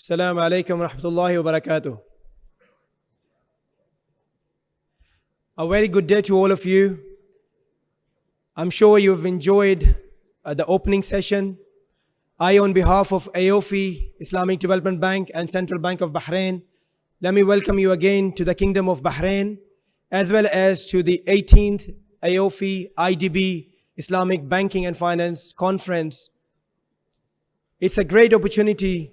Assalamu alaikum wa rahmatullahi wa barakatuh. A very good day to all of you. I'm sure you've enjoyed the opening session. I, on behalf of AAOIFI, Islamic Development Bank and Central Bank of Bahrain, let me welcome you again to the Kingdom of Bahrain, as well as to the 18th AAOIFI IDB Islamic Banking and Finance Conference. It's a great opportunity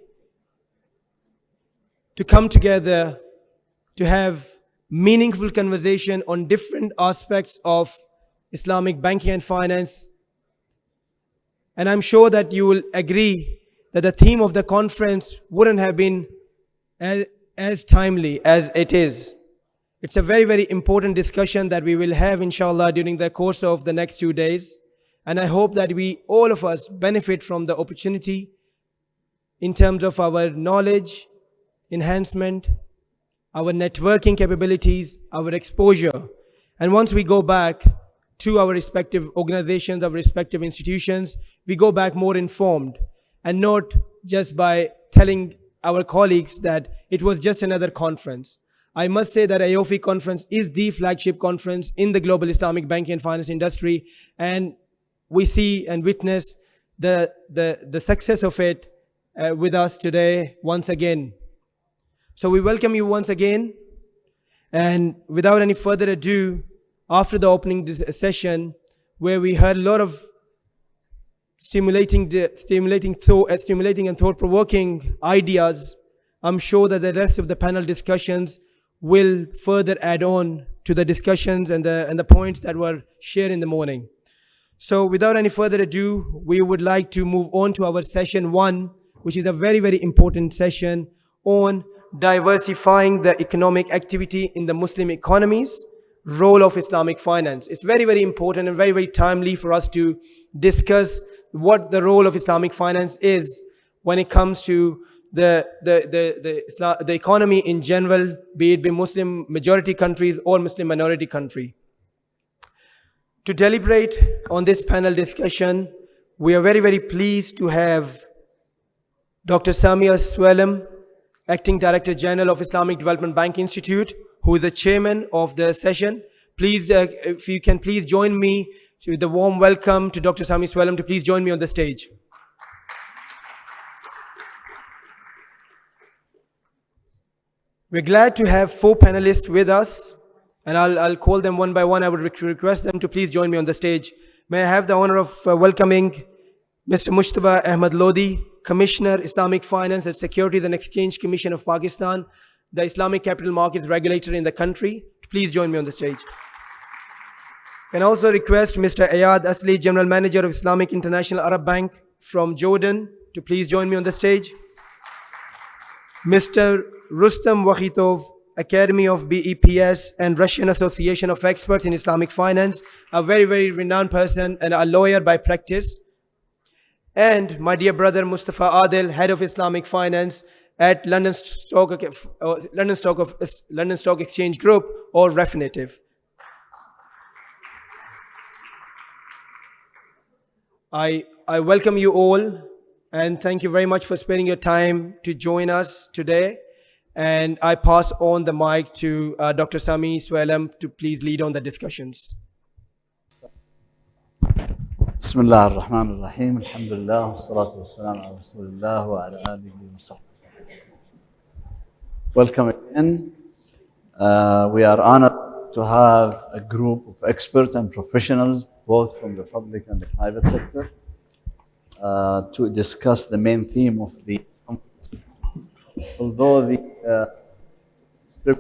to come together to have meaningful conversation on different aspects of Islamic banking and finance. And I'm sure that you will agree that the theme of the conference wouldn't have been as timely as it is. It's a very, very important discussion that we will have, inshallah, during the course of the next 2 days. And I hope that all of us benefit from the opportunity in terms of our knowledge, enhancement, our networking capabilities, our exposure. And once we go back to our respective organizations, our respective institutions, we go back more informed and not just by telling our colleagues that it was just another conference. I must say that AAOIFI conference is the flagship conference in the global Islamic banking and finance industry, and we see and witness the success of it with us today once again. So we welcome you once again, and without any further ado, after the opening session, where we heard a lot of stimulating and thought-provoking ideas, I'm sure that the rest of the panel discussions will further add on to the discussions and the points that were shared in the morning. So without any further ado, we would like to move on to our session 1, which is a very, very important session on diversifying the economic activity in the Muslim economies, role of Islamic finance. It's very, very important and very, very timely for us to discuss what the role of Islamic finance is when it comes to the economy in general, be it Muslim majority countries or Muslim minority country. To deliberate on this panel discussion, we are very, very pleased to have Dr. Samia Swalem, Acting Director General of Islamic Development Bank Institute, who is the chairman of the session. Please, if you can please join me to the warm welcome to Dr. Samia Swalem to please join me on the stage. We're glad to have 4 panelists with us, and I'll call them one by one. I would request them to please join me on the stage. May I have the honor of welcoming Mr. Mushtaba Ahmad Lodi, Commissioner, Islamic Finance and Securities and Exchange Commission of Pakistan, the Islamic capital markets regulator in the country. Please join me on the stage. Can also request Mr. Ayad Asli, General Manager of Islamic International Arab Bank from Jordan, to please join me on the stage. Mr. Rustam Wakhitov, Academy of BEPS and Russian Association of Experts in Islamic Finance, a very, very renowned person and a lawyer by practice. And my dear brother Mustafa Adil, Head of Islamic Finance at London Stock Exchange Group, or Refinitiv. I welcome you all, and thank you very much for spending your time to join us today. And I pass on the mic to Dr. Samia Swalem to please lead on the discussions. بسم الله الرحمن الرحيم الحمد لله والصلاة والسلام على رسول الله وعلى آله وصحبه. Welcome again. We are honored to have a group of experts and professionals, both from the public and the private sector, to discuss the main theme of the conference. Although the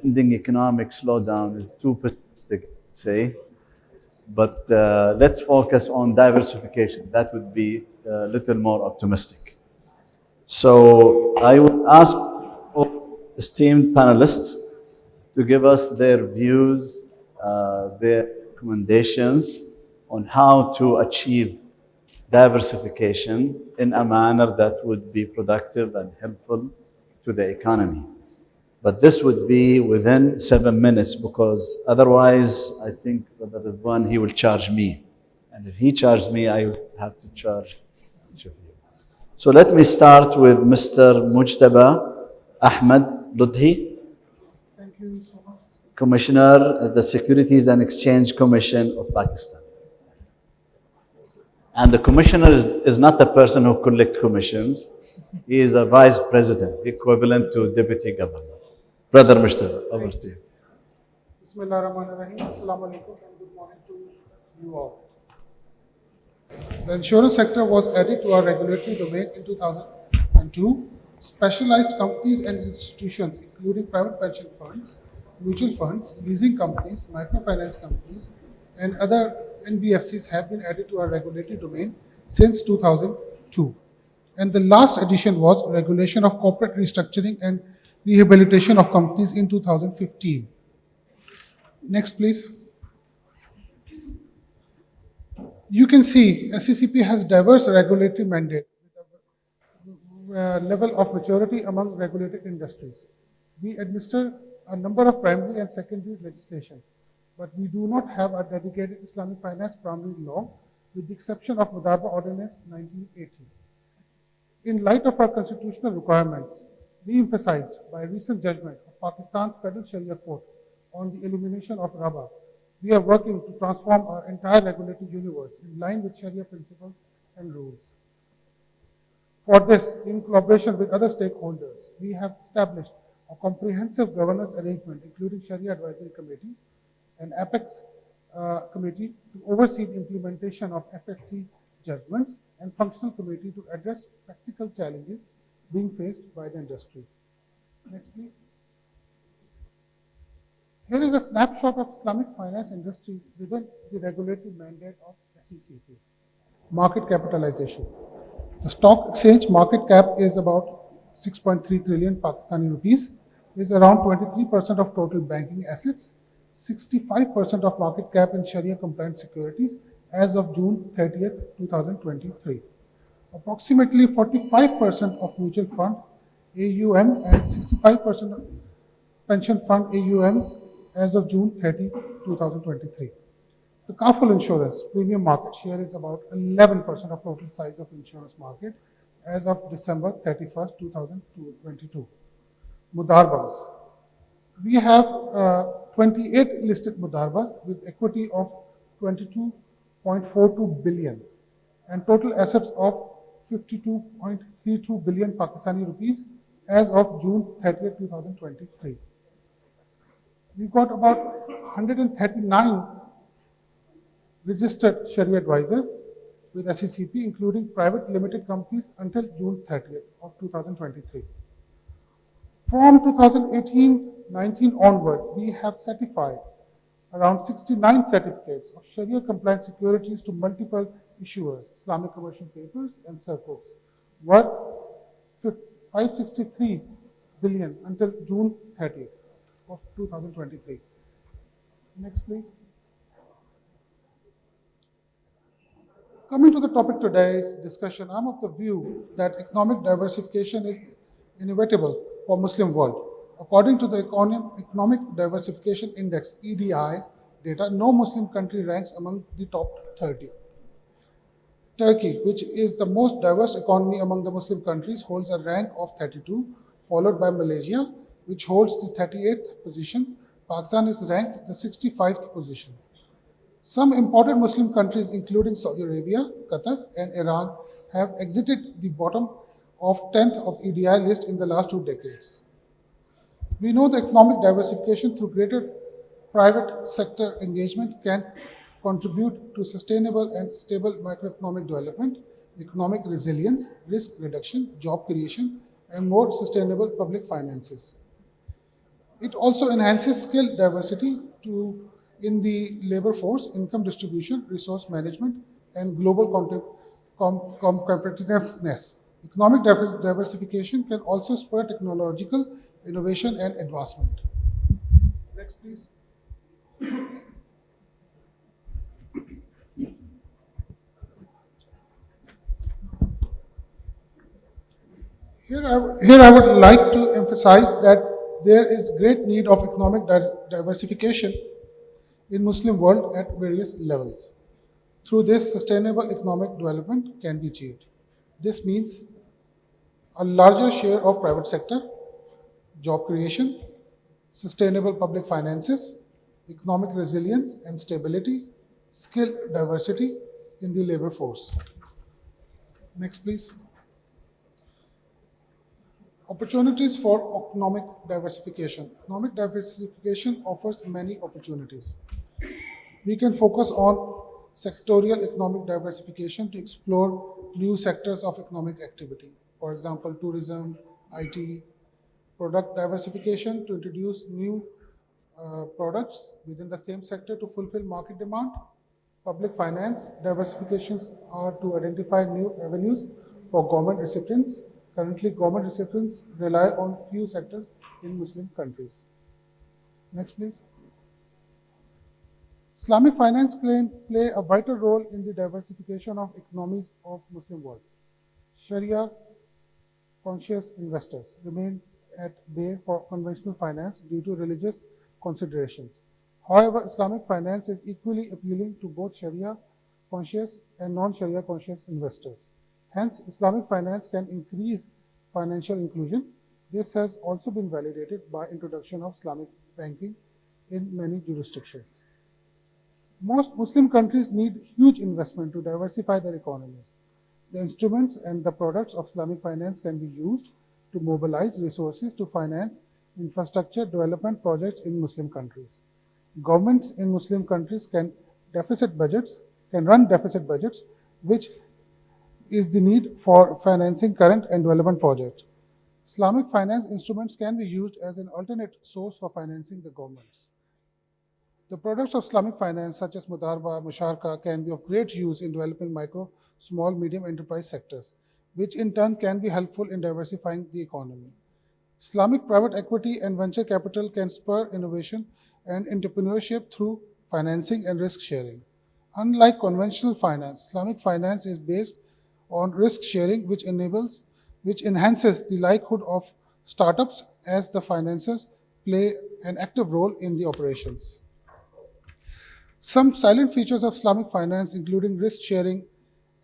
ending economic slowdown is too pessimistic to say, but let's focus on diversification. That would be a little more optimistic. So I would ask all esteemed panelists to give us their views, their recommendations on how to achieve diversification in a manner that would be productive and helpful to the economy. But this would be within 7 minutes, because otherwise I think Brother Ridwan, he will charge me. And if he charges me, I will have to charge each of you. So let me start with Mr. Mujtaba Ahmed Ludhi, Thank you so much. Commissioner at the Securities and Exchange Commission of Pakistan. And the commissioner is not the person who collects commissions. He is a vice president, equivalent to deputy governor. Brother Mujtaba, over to you. Bismillah ar-Rahman ar-Rahim. Assalamu alaikum and good morning to you all. The insurance sector was added to our regulatory domain in 2002. Specialized companies and institutions, including private pension funds, mutual funds, leasing companies, microfinance companies, and other NBFCs have been added to our regulatory domain since 2002. And the last addition was regulation of corporate restructuring and rehabilitation of companies in 2015. Next, please. You can see SCCP has diverse regulatory mandate with a level of maturity among regulated industries. We administer a number of primary and secondary legislations, but we do not have a dedicated Islamic finance primary law, with the exception of Mudarba Ordinance 1980. In light of our constitutional requirements, re-emphasized by a recent judgment of Pakistan's Federal Sharia Court on the elimination of Raba, we are working to transform our entire regulatory universe in line with Sharia principles and rules. For this, in collaboration with other stakeholders, we have established a comprehensive governance arrangement, including Sharia Advisory Committee and Apex Committee to oversee the implementation of FSC judgments and functional committee to address practical challenges being faced by the industry. Next, please. Here is a snapshot of Islamic finance industry within the regulatory mandate of SECP. Market capitalization. The stock exchange market cap is about 6.3 trillion Pakistani rupees, is around 23% of total banking assets, 65% of market cap in Sharia compliant securities as of June 30th, 2023. Approximately 45% of mutual fund AUM and 65% of pension fund AUMs as of June 30, 2023. The Kaful insurance premium market share is about 11% of total size of insurance market as of December 31st, 2022. Mudarbas. We have 28 listed Mudarbas with equity of 22.42 billion and total assets of 52.32 billion Pakistani rupees as of June 30th, 2023. We got about 139 registered Sharia advisors with SECP, including private limited companies until June 30th of 2023. From 2018-19 onward, we have certified around 69 certificates of Sharia compliant securities to multiple issuers, Islamic commercial papers and circles, worth 563 billion until June 30th of 2023. Next, please. Coming to the topic today's discussion, I'm of the view that economic diversification is inevitable for Muslim world. According to the Economic Diversification Index (EDI) data, no Muslim country ranks among the top 30. Turkey, which is the most diverse economy among the Muslim countries, holds a rank of 32, followed by Malaysia, which holds the 38th position. Pakistan is ranked the 65th position. Some important Muslim countries, including Saudi Arabia, Qatar, and Iran, have exited the bottom of 10th of EDI list in the last 2 decades. We know that economic diversification through greater private sector engagement can contribute to sustainable and stable macroeconomic development, economic resilience, risk reduction, job creation, and more sustainable public finances. It also enhances skill diversity in the labor force, income distribution, resource management, and global competitiveness. Economic diversification can also spur technological innovation and advancement. Next, please. Here I would like to emphasize that there is great need of economic diversification in Muslim world at various levels. Through this, sustainable economic development can be achieved. This means a larger share of private sector, job creation, sustainable public finances, economic resilience and stability, skill diversity in the labor force. Next, please. Opportunities for economic diversification. Economic diversification offers many opportunities. We can focus on sectorial economic diversification to explore new sectors of economic activity. For example, tourism, IT, product diversification to introduce new products within the same sector to fulfill market demand. Public finance diversifications are to identify new avenues for government recipients. Currently, government recipients rely on few sectors in Muslim countries. Next, please. Islamic finance play a vital role in the diversification of economies of Muslim world. Sharia conscious investors remain at bay for conventional finance due to religious considerations. However, Islamic finance is equally appealing to both Sharia conscious and non-Sharia conscious investors. Hence, Islamic finance can increase financial inclusion. This has also been validated by introduction of Islamic banking in many jurisdictions. Most Muslim countries need huge investment to diversify their economies. The instruments and the products of Islamic finance can be used to mobilize resources to finance infrastructure development projects in Muslim countries. Governments in Muslim countries can run deficit budgets, which is the need for financing current and development projects. Islamic finance instruments can be used as an alternate source for financing the governments. The products of Islamic finance such as Mudarba, Musharka can be of great use in developing micro, small, medium enterprise sectors, which in turn can be helpful in diversifying the economy. Islamic private equity and venture capital can spur innovation and entrepreneurship through financing and risk sharing. Unlike conventional finance, Islamic finance is based on risk sharing, which enhances the likelihood of startups as the financiers play an active role in the operations. Some silent features of Islamic finance, including risk sharing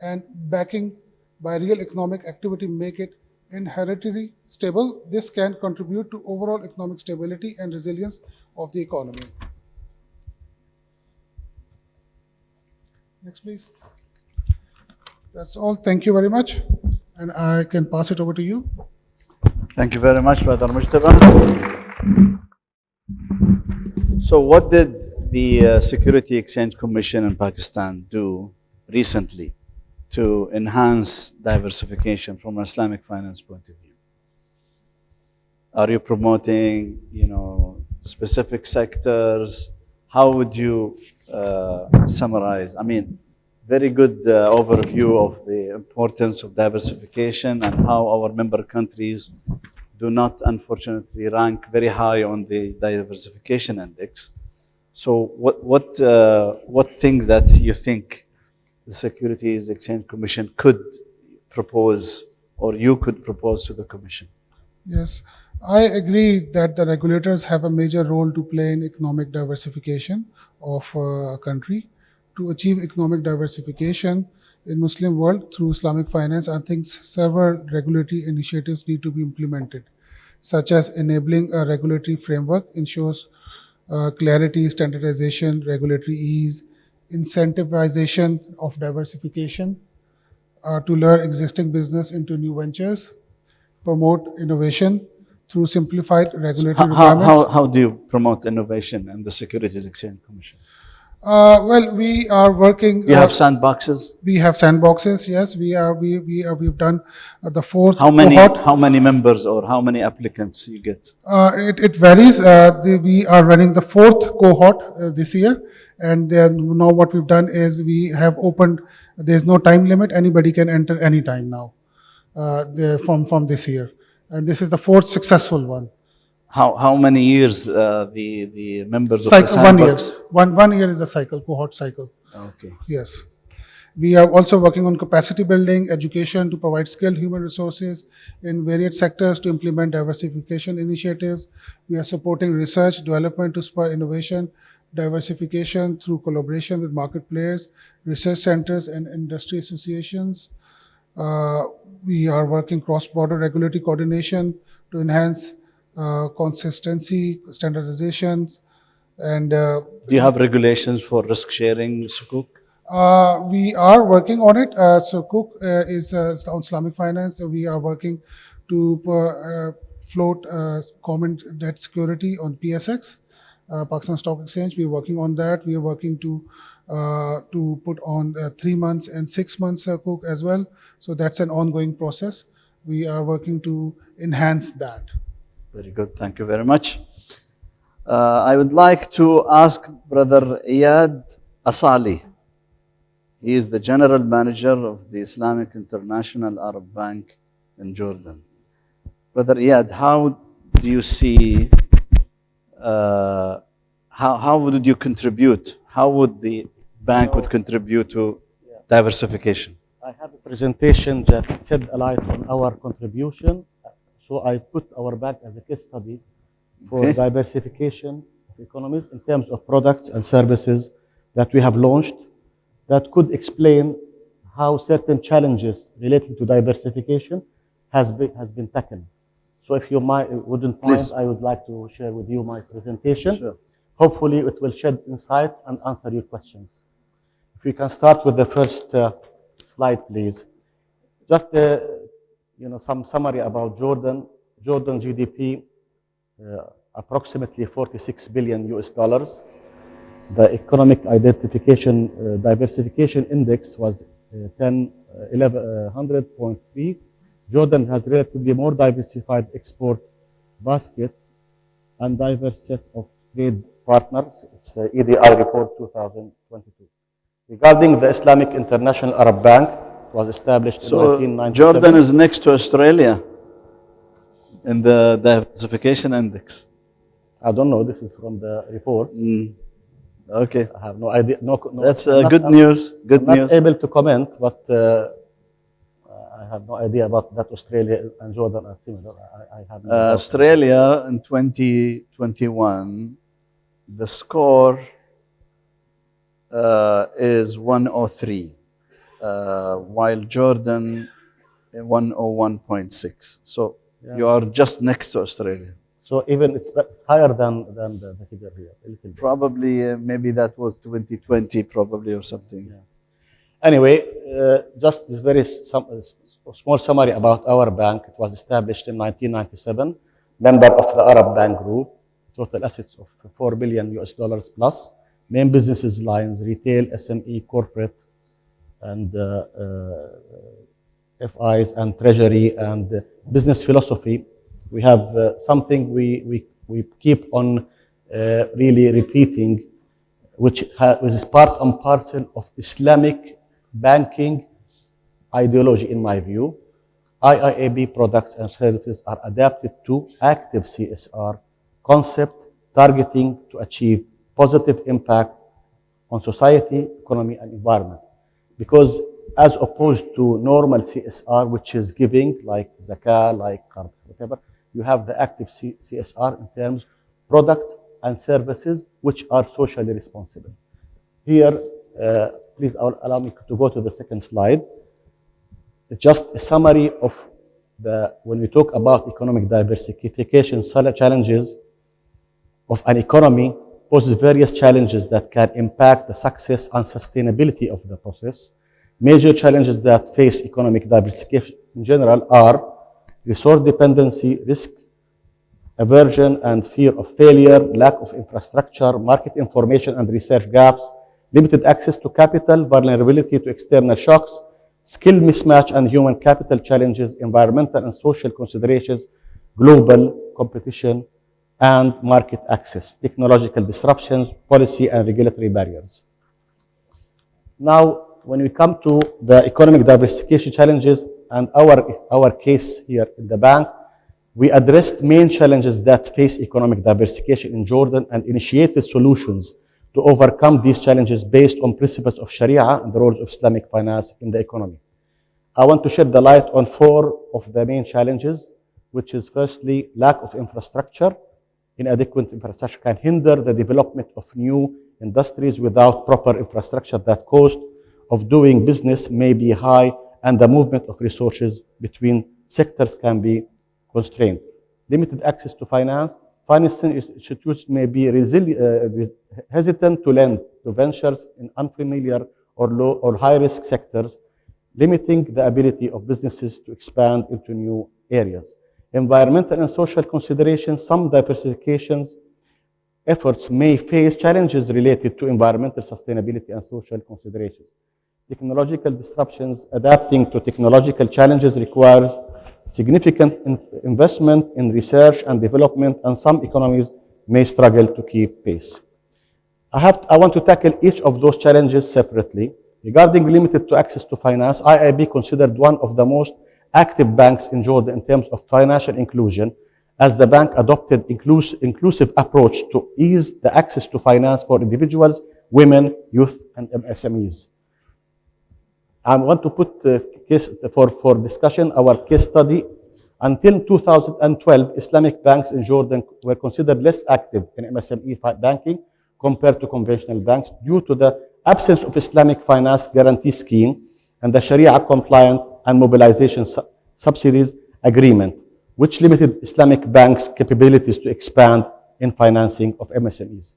and backing by real economic activity, make it inherently stable. This can contribute to overall economic stability and resilience of the economy. Next, please. That's all. Thank you very much. And I can pass it over to you. Thank you very much, Brother Mujtaba. So what did the Security Exchange Commission in Pakistan do recently to enhance diversification from an Islamic finance point of view? Are you promoting, specific sectors? How would you summarize? I mean, very good overview of the importance of diversification and how our member countries do not, unfortunately, rank very high on the diversification index. So what things that you think the Securities Exchange Commission could propose or you could propose to the Commission? Yes, I agree that the regulators have a major role to play in economic diversification of a country. To achieve economic diversification in Muslim world through Islamic finance, I think several regulatory initiatives need to be implemented, such as enabling a regulatory framework ensures clarity, standardization, regulatory ease, incentivization of diversification, to lure existing business into new ventures, promote innovation through simplified regulatory requirements. How do you promote innovation in the Securities Exchange Commission? Well, we are working. You have sandboxes? We have sandboxes. Yes, we've done the fourth. How many? Cohort. How many members or how many applicants you get? It varies. We are running the fourth cohort this year, and then now what we've done is we have opened. There's no time limit. Anybody can enter anytime now. From this year, and this is the fourth successful one. How many years the members cycle, of the sandbox? 1 year. One year is the cycle, cohort cycle. Okay. Yes. We are also working on capacity building, education to provide skilled human resources in various sectors to implement diversification initiatives. We are supporting research, development to spur innovation, diversification through collaboration with market players, research centers and industry associations. We are working cross-border regulatory coordination to enhance consistency, standardizations, and Do you have regulations for risk sharing, Sukuk? we are working on it. Sukuk is on Islamic finance. We are working to float common debt security on PSX, Pakistan Stock Exchange. We are working on that. We are working to put on 3 months and 6 months Sukuk as well. So that's an ongoing process. We are working to enhance that. Very good. Thank you very much. I would like to ask Brother Iyad Asali. He is the General Manager of the Islamic International Arab Bank in Jordan. Brother Iyad, how do you see, how would you contribute? How would the bank would contribute to diversification? I have a presentation that shed a light on our contribution. So I put our bank as a case study for diversification of economies in terms of products and services that we have launched that could explain how certain challenges relating to diversification has been tackled. So if you wouldn't mind, I would like to share with you my presentation. Sure. Hopefully it will shed insights and answer your questions. If we can start with the first slide, please. Just some summary about Jordan. Jordan GDP, approximately 46 billion US dollars. The economic diversification index was 100.3. Jordan has relatively more diversified export basket and diverse set of trade partners. It's EDI report 2022. Regarding the Islamic International Arab Bank, it was established in 1997. Jordan is next to Australia in the diversification index. I don't know. This is from the report. Okay. I have no idea. That's good news. Good I'm news. not able to comment, but I have no idea about that Australia and Jordan are similar. I have no doubt. Australia in 2021, the score is 103, while Jordan 101.6. So you are just next to Australia. So even it's higher than the figure here, a little bit. Probably, maybe that was 2020, probably, or something. Yeah. Anyway, just this very small summary about our bank. It was established in 1997, member of the Arab Bank Group, total assets of 4 billion US dollars plus, main businesses lines, retail, SME, corporate, and FIs and treasury and business philosophy. We have something we keep on really repeating, which is part and parcel of Islamic banking ideology, in my view. IIAB products and services are adapted to active CSR concept, targeting to achieve positive impact on society, economy, and environment. Because as opposed to normal CSR, which is giving, like zakah, like whatever, you have the active CSR in terms of products and services which are socially responsible. Here, please allow me to go to the second slide. It's just a summary of when we talk about economic diversification, challenges of an economy poses various challenges that can impact the success and sustainability of the process. Major challenges that face economic diversification in general are resource dependency, risk aversion and fear of failure, lack of infrastructure, market information and research gaps, limited access to capital, vulnerability to external shocks, skill mismatch and human capital challenges, environmental and social considerations, global competition, and market access, technological disruptions, policy and regulatory barriers. Now, when we come to the economic diversification challenges and our case here in the bank, we addressed main challenges that face economic diversification in Jordan and initiated solutions to overcome these challenges based on principles of Sharia and the roles of Islamic finance in the economy. I want to shed the light on 4 of the main challenges, which is firstly, lack of infrastructure. Inadequate infrastructure can hinder the development of new industries without proper infrastructure. That cost of doing business may be high and the movement of resources between sectors can be constrained. Limited access to finance. Financing institutions may be hesitant to lend to ventures in unfamiliar or low or high-risk sectors, limiting the ability of businesses to expand into new areas. Environmental and social considerations. Some diversifications efforts may face challenges related to environmental sustainability and social considerations. Technological disruptions. Adapting to technological challenges requires significant investment in research and development, and some economies may struggle to keep pace. I want to tackle each of those challenges separately. Regarding limited to access to finance, IIB considered one of the most active banks in Jordan in terms of financial inclusion, as the bank adopted inclusive approach to ease the access to finance for individuals, women, youth, and MSMEs. I want to put for discussion our case study. Until 2012, Islamic banks in Jordan were considered less active in MSME banking compared to conventional banks due to the absence of Islamic finance guarantee scheme and the Sharia compliant and mobilization subsidies agreement, which limited Islamic banks' capabilities to expand in financing of MSMEs.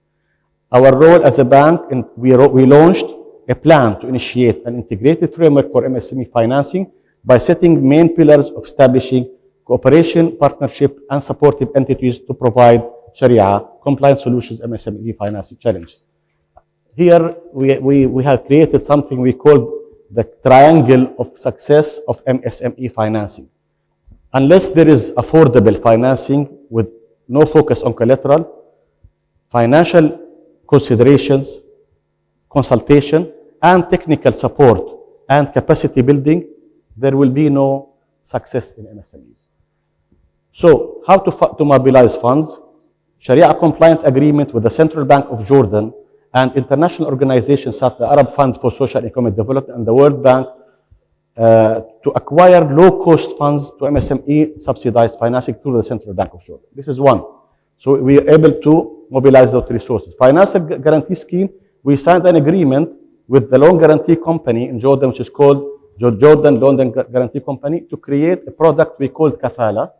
Our role as a bank, we launched a plan to initiate an integrated framework for MSME financing by setting main pillars of establishing cooperation, partnership, and supportive entities to provide Sharia compliant solutions MSME financing challenges. Here we have created something we call the triangle of success of MSME financing. Unless there is affordable financing with no focus on collateral, financial considerations, consultation, and technical support and capacity building, there will be no success in MSMEs. So how to mobilize funds? Sharia compliant agreement with the Central Bank of Jordan and international organizations such as the Arab Fund for Social and Economic Development and the World Bank to acquire low-cost funds to MSME subsidized financing through the Central Bank of Jordan. This is one. So we are able to mobilize those resources. Financial guarantee scheme, we signed an agreement with the loan guarantee company in Jordan, which is called Jordan Loan Guarantee Company, to create a product we called Kafala,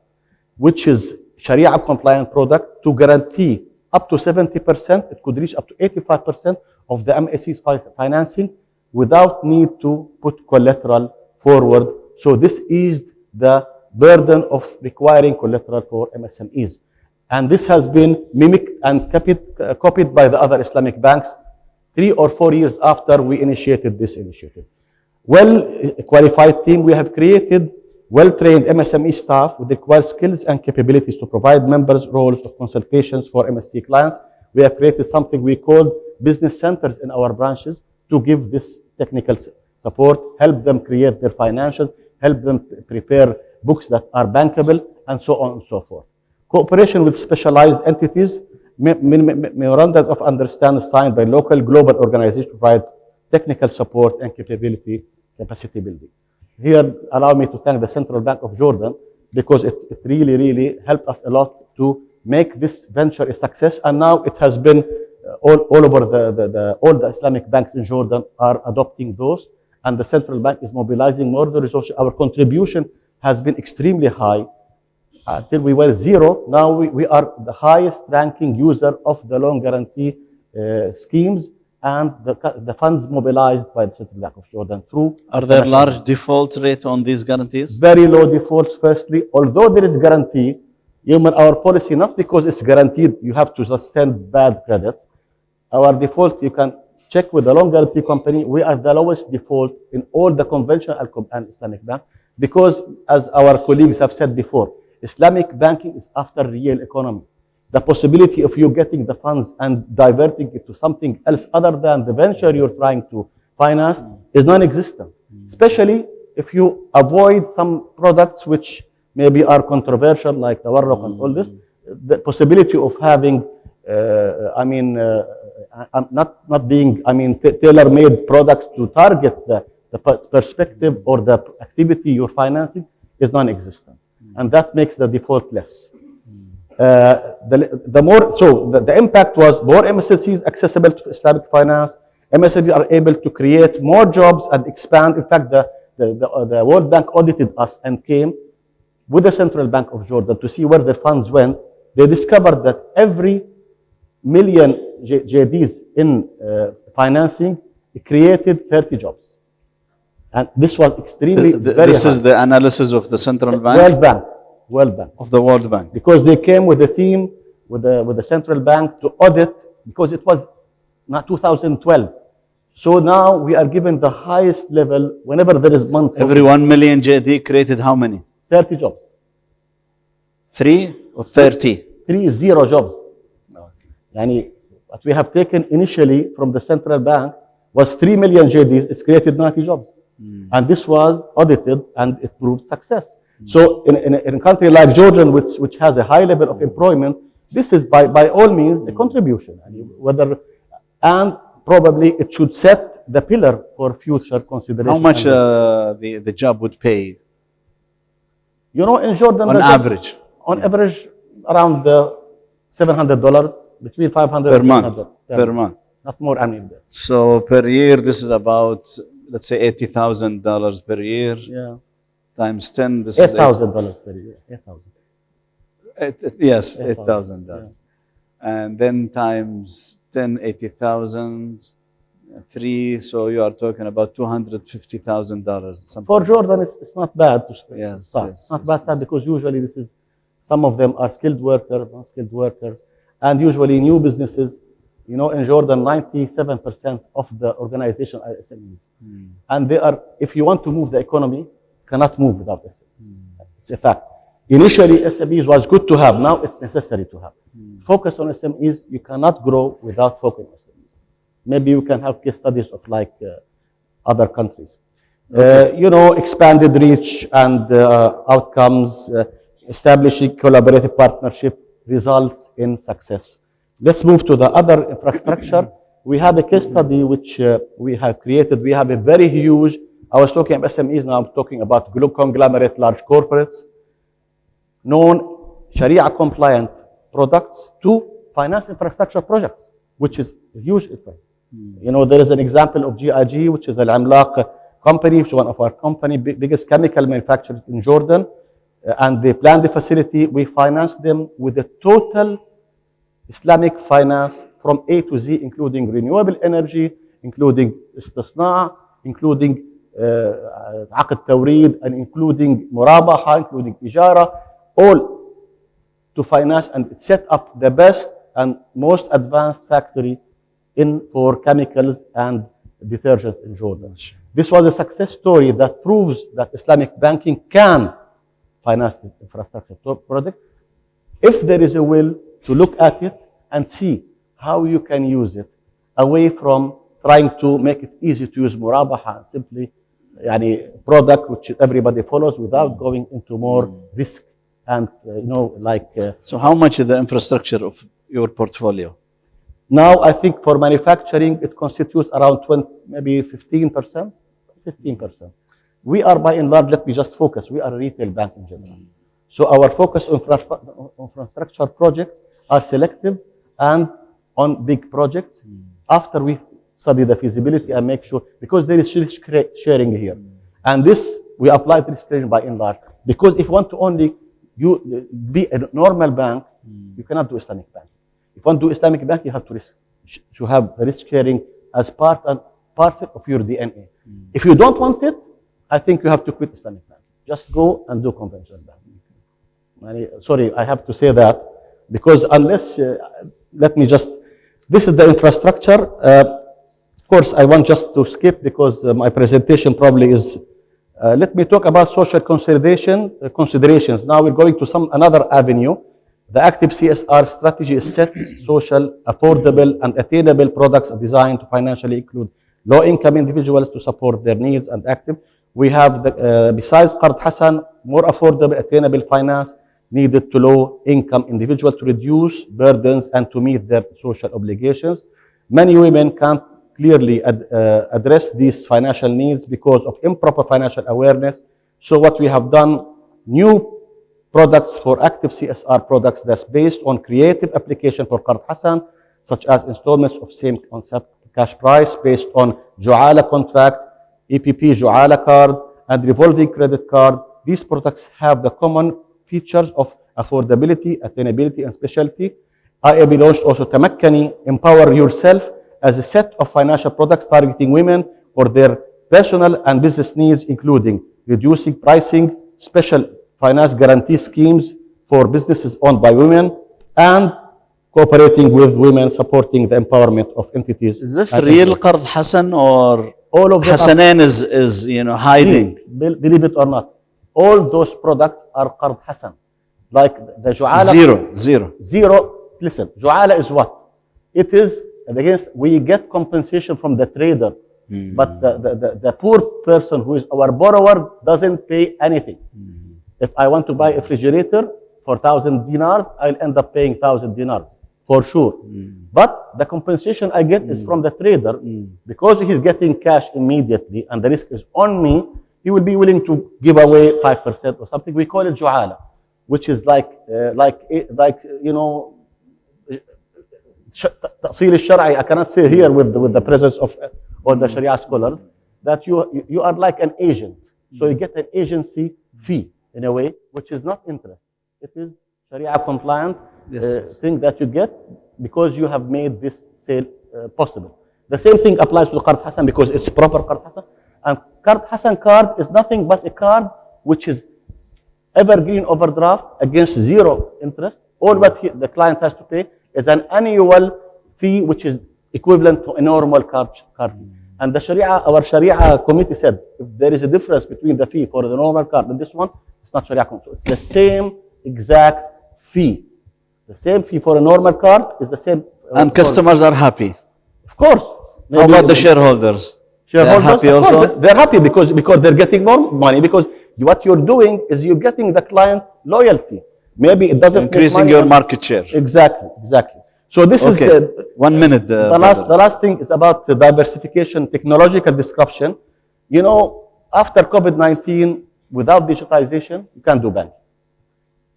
which is Sharia compliant product to guarantee up to 70%, it could reach up to 85% of the MSE's financing without need to put collateral forward. So this eased the burden of requiring collateral for MSMEs. And this has been mimicked and copied by the other Islamic banks 3 or 4 years after we initiated this initiative. Well-qualified team, we have created well-trained MSME staff with the required skills and capabilities to provide members roles of consultations for MSC clients. We have created something we call business centers in our branches to give this technical support, help them create their financials, help them prepare books that are bankable, and so on and so forth. Cooperation with specialized entities, memorandums of understanding signed by local global organizations to provide technical support and capacity building. Here, allow me to thank the Central Bank of Jordan because it really helped us a lot to make this venture a success. And now it has been all over all the Islamic banks in Jordan are adopting those, and the Central Bank is mobilizing more of the resources. Our contribution has been extremely high. Until we were zero, now we are the highest ranking user of the loan guarantee schemes and the funds mobilized by the Central Bank of Jordan through. Are there large default rate on these guarantees? Very low defaults, firstly. Although there is guarantee, our policy, not because it's guaranteed, you have to sustain bad credit. Our default, you can check with the loan guarantee company, we are the lowest default in all the conventional and Islamic bank because, as our colleagues have said before, Islamic banking is after real economy. The possibility of you getting the funds and diverting it to something else other than the venture you're trying to finance is non-existent. Especially if you avoid some products which maybe are controversial, like the Warraq and all this. The possibility of having, not being, tailor-made products to target the perspective or the activity you're financing is non-existent. And that makes the default less. The impact was more MSMEs accessible to Islamic finance. MSMEs are able to create more jobs and expand. In fact, the World Bank audited us and came with the Central Bank of Jordan to see where the funds went. They discovered that every million JDs in financing created 30 jobs. And this was extremely very This high. is the analysis of the central bank, World Bank. of the World Bank. Because they came with a team with the central bank to audit, because it was not 2012. So now we are given the highest level whenever there is month. Every 1 million JD created how many? 30 jobs. 3 or 30? 30 jobs. Yani, what we have taken initially from the central bank was 3 million JDs. It's created 90 jobs. And this was audited and it proved success. So in a country like Jordan, which has a high level of employment, this is by all means a contribution. And probably it should set the pillar for future consideration. How much the job would pay You know, in Jordan, on average? on average, around $700, between 500 Per and month? 700. Per month. Not more, I mean. So per year, this is about, let's say, $80,000 per year. Yeah. Times 10, this is $8,000 per year. 8,000. Yes, $8,000, $8,000. And then times 10, 80,000, 3, so you are talking about $250,000. For Jordan, it's not bad to Yes, start. yes, Not yes, bad because usually this is, some of them are skilled workers, unskilled workers, and usually new businesses. You know, in Jordan, 97% of the organization are SMEs. And they are, if you want to move the economy, cannot move without SMEs. It's a fact. Initially, SMEs was good to have. Now it's necessary to have. Focus on SMEs. You cannot grow without focus on SMEs. Maybe you can have case studies of like other countries. You know, expanded reach and outcomes, establishing collaborative partnership results in success. Let's move to the other infrastructure. We have a case study which we have created. We have a very huge, I was talking about SMEs, now I'm talking about conglomerate large corporates, known Sharia compliant products to finance infrastructure projects, which is a huge effort. You know, there is an example of GIG, which is an Amlaq company, which is one of our biggest chemical manufacturers in Jordan. And they planned the facility. We financed them with a total Islamic finance from A to Z, including renewable energy, including istisna, including عقد توريد, and including murabaha, including ijara, all to finance and set up the best and most advanced factory for chemicals and detergents in Jordan. This was a success story that proves that Islamic banking can finance the infrastructure project if there is a will to look at it and see how you can use it away from trying to make it easy to use murabaha, simply product which everybody follows without going into more risk and So how much is the infrastructure of your portfolio? Now I think for manufacturing it constitutes around 20, maybe 15%. 15%. We are by and large, let me just focus, we are a retail bank in general. So our focus on infrastructure projects are selective and on big projects after we study the feasibility and make sure, because there is risk sharing here. And this, we apply risk sharing by and large. Because if you want to only be a normal bank, you cannot do Islamic bank. If you want to do Islamic bank, you have to have the risk sharing as part and parcel of your DNA. If you don't want it, I think you have to quit Islamic bank. Just go and do conventional bank. Sorry, I have to say that because unless, let me just, this is the infrastructure. Of course, I want just to skip because my presentation probably is, let me talk about social considerations. Now we're going to another avenue. The active CSR strategy is set social, affordable, and attainable products are designed to financially include low-income individuals to support their needs and active. We have, besides Qard Hasan, more affordable, attainable finance needed to low-income individuals to reduce burdens and to meet their social obligations. Many women can't clearly address these financial needs because of improper financial awareness. So what we have done, new products for active CSR products that's based on creative application for Qard Hasan, such as installments of same concept cash price based on Juala contract, EPP Juala card, and revolving credit card. These products have the common features of affordability, attainability, and specialty. IAB launched also Tamakkani, Empower Yourself, as a set of financial products targeting women for their personal and business needs, including reducing pricing, special finance guarantee schemes for businesses owned by women, and cooperating with women, supporting the empowerment of entities. Is this real Qard Hassan, or all of them Hassanin is hiding? Believe it or not, all those products are Qard Hassan. Like the Ju'ala. Zero. Listen, Ju'ala is what? It is, against, we get compensation from the trader, but the poor person who is our borrower doesn't pay anything. If I want to buy a refrigerator for 1,000 dinars, I'll end up paying 1,000 dinars for sure. But the compensation I get is from the trader. Because he's getting cash immediately and the risk is on me, he will be willing to give away 5% or something. We call it Ju'ala, which is like you know, تأصيل الشرعي. I cannot say here with the presence of all the Sharia scholars that you are like an agent. So you get an agency fee in a way, which is not interest. It is Sharia compliant thing that you get because you have made this sale possible. The same thing applies to Qard Hassan because it's proper Qard Hassan. And Qard Hassan card is nothing but a card which is evergreen overdraft against zero interest. All what the client has to pay is an annual fee which is equivalent to a normal card fee. And the Sharia, our Sharia committee said, if there is a difference between the fee for the normal card and this one, it's not Sharia committee. It's the same exact fee. The same fee for a normal card is the same. And customers are happy. Of course. How about the shareholders? Shareholders, they're happy also? also? They're happy because they're getting more money, because what you're doing is you're getting the client loyalty. Maybe it doesn't increasing your market share. Exactly. So this is 1 minute. The last thing is about the diversification, technological disruption. You know, after COVID-19, without digitization, you can't do banking.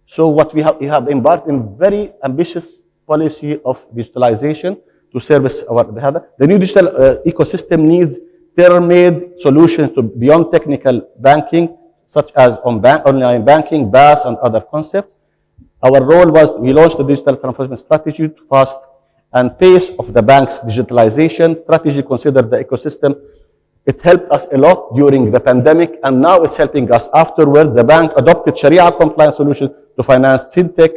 So what we have embarked in very ambitious policy of digitalization to service the new digital ecosystem needs tailor-made solutions to beyond technical banking, such as online banking, BaaS, and other concepts. Our role was, we launched the digital transformation strategy to fast and pace of the bank's digitalization strategy, considered the ecosystem. It helped us a lot during the pandemic, and now it's helping us afterwards. The bank adopted Sharia compliant solutions to finance fintech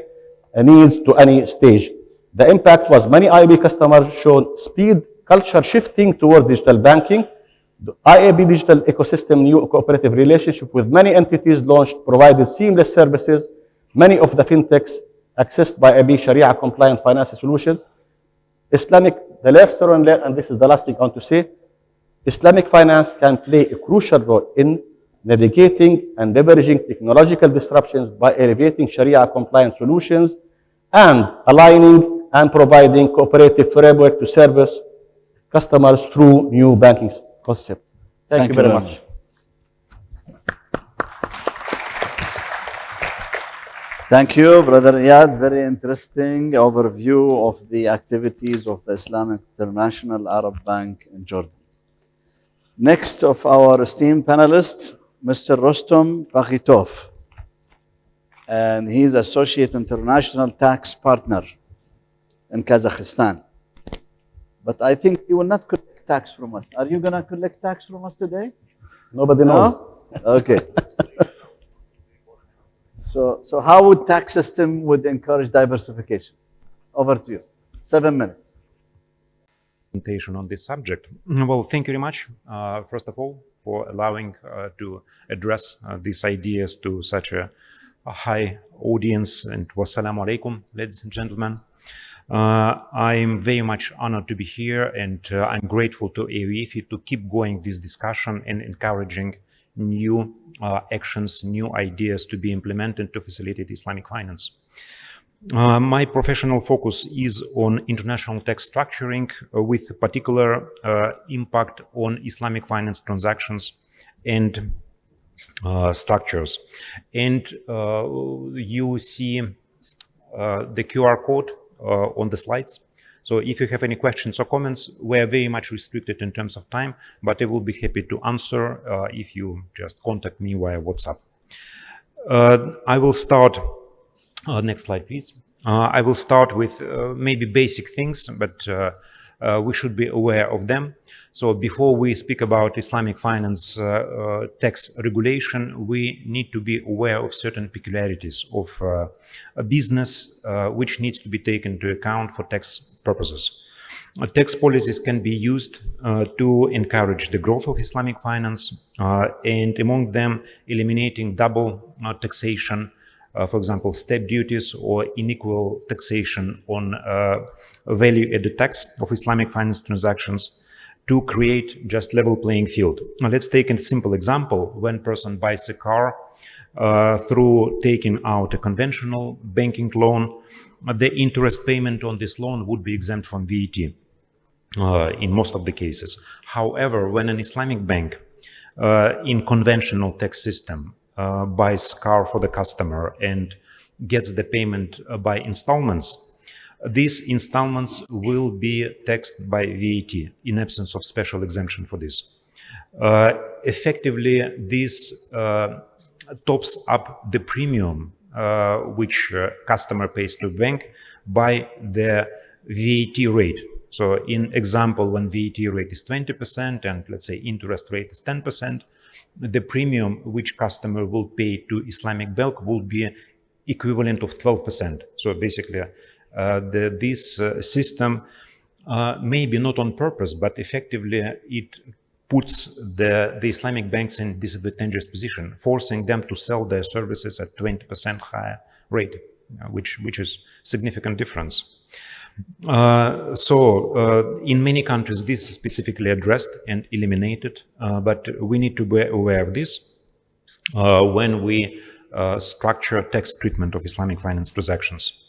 needs to any stage. The impact was many IAB customers showed speed, culture shifting towards digital banking. The IAB digital ecosystem new cooperative relationship with many entities launched, provided seamless services. Many of the fintechs accessed by IAB Sharia compliant financial solutions. The lesson learned, and this is the last thing I want to say, Islamic finance can play a crucial role in navigating and leveraging technological disruptions by elevating Sharia compliant solutions and aligning and providing cooperative framework to service customers through new banking concepts. Thank you very much. Thank you, Brother Iyad. Very interesting overview of the activities of the Islamic International Arab Bank in Jordan. Next of our esteemed panelists, Mr. Rostom Bakhitov. And he is Associate International Tax Partner in Kazakhstan. But I think you will not collect tax from us. Are you going to collect tax from us today? Nobody knows. Okay. So how would tax system would encourage diversification? Over to you. 7 minutes. On this subject. Well, thank you very much, first of all, for allowing to address these ideas to such a high audience. And wassalamu alaikum, ladies and gentlemen. I'm very much honored to be here, and I'm grateful to AAOIFI to keep going this discussion and encouraging new actions, new ideas to be implemented to facilitate Islamic finance. My professional focus is on international tax structuring with particular impact on Islamic finance transactions and structures. And you see the QR code on the slides. So if you have any questions or comments, we're very much restricted in terms of time, but I will be happy to answer if you just contact me via WhatsApp. I will start, next slide, please. I will start with maybe basic things, but we should be aware of them. So before we speak about Islamic finance tax regulation, we need to be aware of certain peculiarities of a business which needs to be taken into account for tax purposes. Tax policies can be used to encourage the growth of Islamic finance, and among them, eliminating double taxation, for example, step duties or unequal taxation on value-added tax of Islamic finance transactions, to create just level playing field. Now, let's take a simple example. When a person buys a car through taking out a conventional banking loan, the interest payment on this loan would be exempt from VAT in most of the cases. However, when an Islamic bank in conventional tax system buys car for the customer and gets the payment by installments, these installments will be taxed by VAT in absence of special exemption for this. Effectively, this tops up the premium which customer pays to bank by the VAT rate. So in example, when VAT rate is 20% and let's say interest rate is 10%, the premium which customer will pay to Islamic bank will be equivalent of 12%. So basically, this system maybe not on purpose, but effectively it puts the Islamic banks in disadvantageous position, forcing them to sell their services at 20% higher rate, which is significant difference. In many countries, this is specifically addressed and eliminated, but we need to be aware of this when we structure tax treatment of Islamic finance transactions.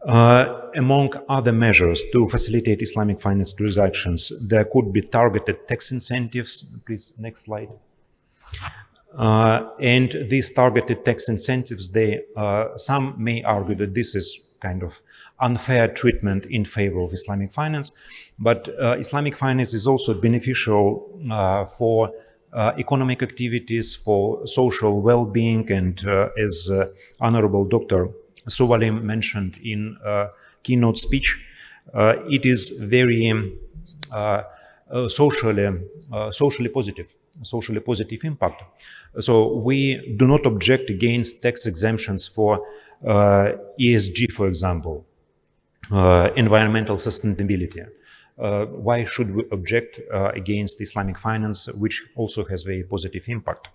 Among other measures to facilitate Islamic finance transactions, there could be targeted tax incentives. Please, next slide. And these targeted tax incentives, some may argue that this is kind of unfair treatment in favor of Islamic finance, but Islamic finance is also beneficial for economic activities, for social well-being, and as Honorable Dr. Sovalim mentioned in keynote speech, it is very socially positive impact. So we do not object against tax exemptions for ESG, for example, environmental sustainability. Why should we object against Islamic finance, which also has very positive impact?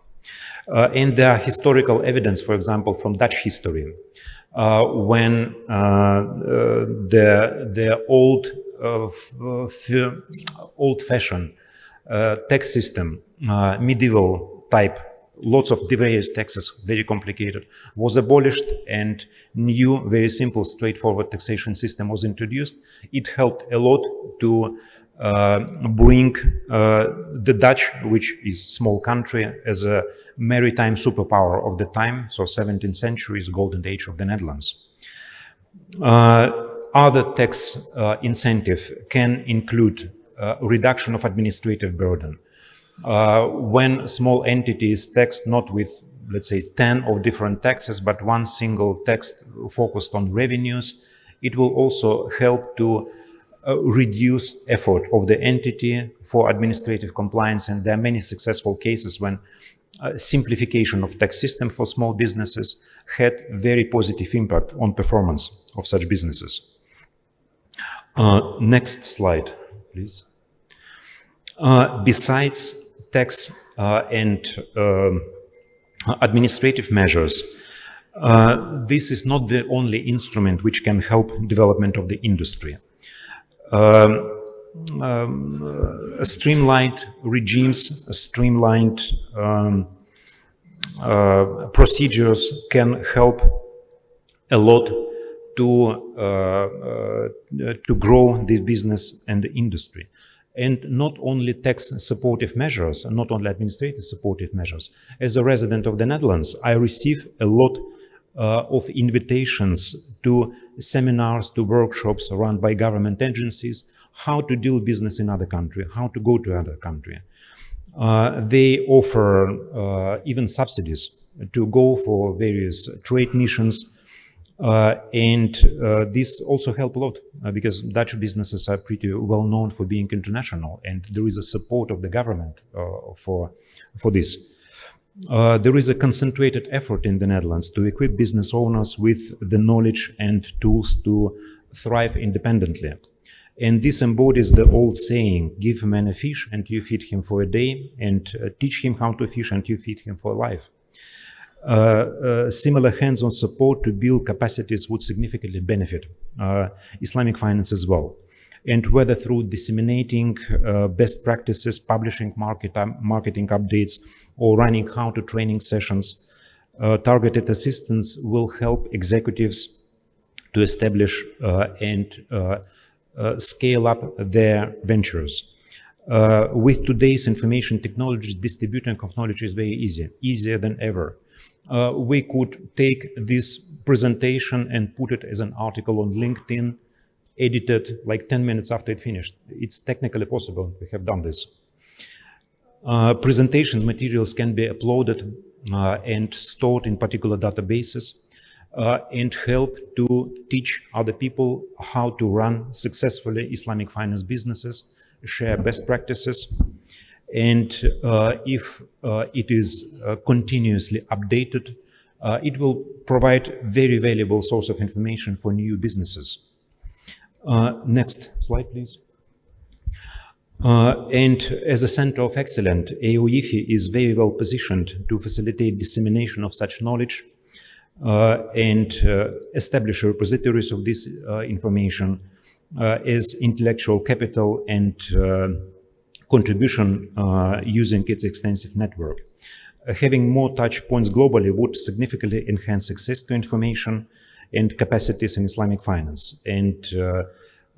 And there are historical evidence, for example, from Dutch history, when the old-fashioned tax system, medieval type, lots of various taxes, very complicated, was abolished, and new, very simple, straightforward taxation system was introduced. It helped a lot to bring the Dutch, which is a small country, as a maritime superpower of the time. So 17th century is golden age of the Netherlands. Other tax incentive can include reduction of administrative burden. When small entity is taxed not with, let's say, 10 of different taxes, but one single tax focused on revenues, it will also help to reduce effort of the entity for administrative compliance. And there are many successful cases when simplification of tax system for small businesses had very positive impact on performance of such businesses. Next slide, please. Besides tax and administrative measures, this is not the only instrument which can help development of the industry. Streamlined regimes, streamlined procedures can help a lot to grow the business and the industry. And not only tax supportive measures, not only administrative supportive measures. As a resident of the Netherlands, I receive a lot of invitations to seminars, to workshops run by government agencies, how to do business in other country, how to go to other country. They offer even subsidies to go for various trade missions, and this also help a lot because Dutch businesses are pretty well known for being international, and there is a support of the government for this. There is a concentrated effort in the Netherlands to equip business owners with the knowledge and tools to thrive independently. And this embodies the old saying, give a man a fish and you feed him for a day, and teach him how to fish and you feed him for life. Similar hands-on support to build capacities would significantly benefit Islamic finance as well. And whether through disseminating best practices, publishing marketing updates, or running how-to training sessions, targeted assistance will help executives to establish and scale up their ventures. With today's information technologies, distributing of knowledge is very easy, easier than ever. We could take this presentation and put it as an article on LinkedIn, edited like 10 minutes after it finished. It's technically possible. We have done this. Presentation materials can be uploaded and stored in particular databases and help to teach other people how to run successfully Islamic finance businesses, share best practices, and if it is continuously updated, it will provide very valuable source of information for new businesses. Next slide, please. And as a center of excellence, AAOIFI is very well positioned to facilitate dissemination of such knowledge and establish repositories of this information as intellectual capital and contribution using its extensive network. Having more touch points globally would significantly enhance access to information and capacities in Islamic finance. And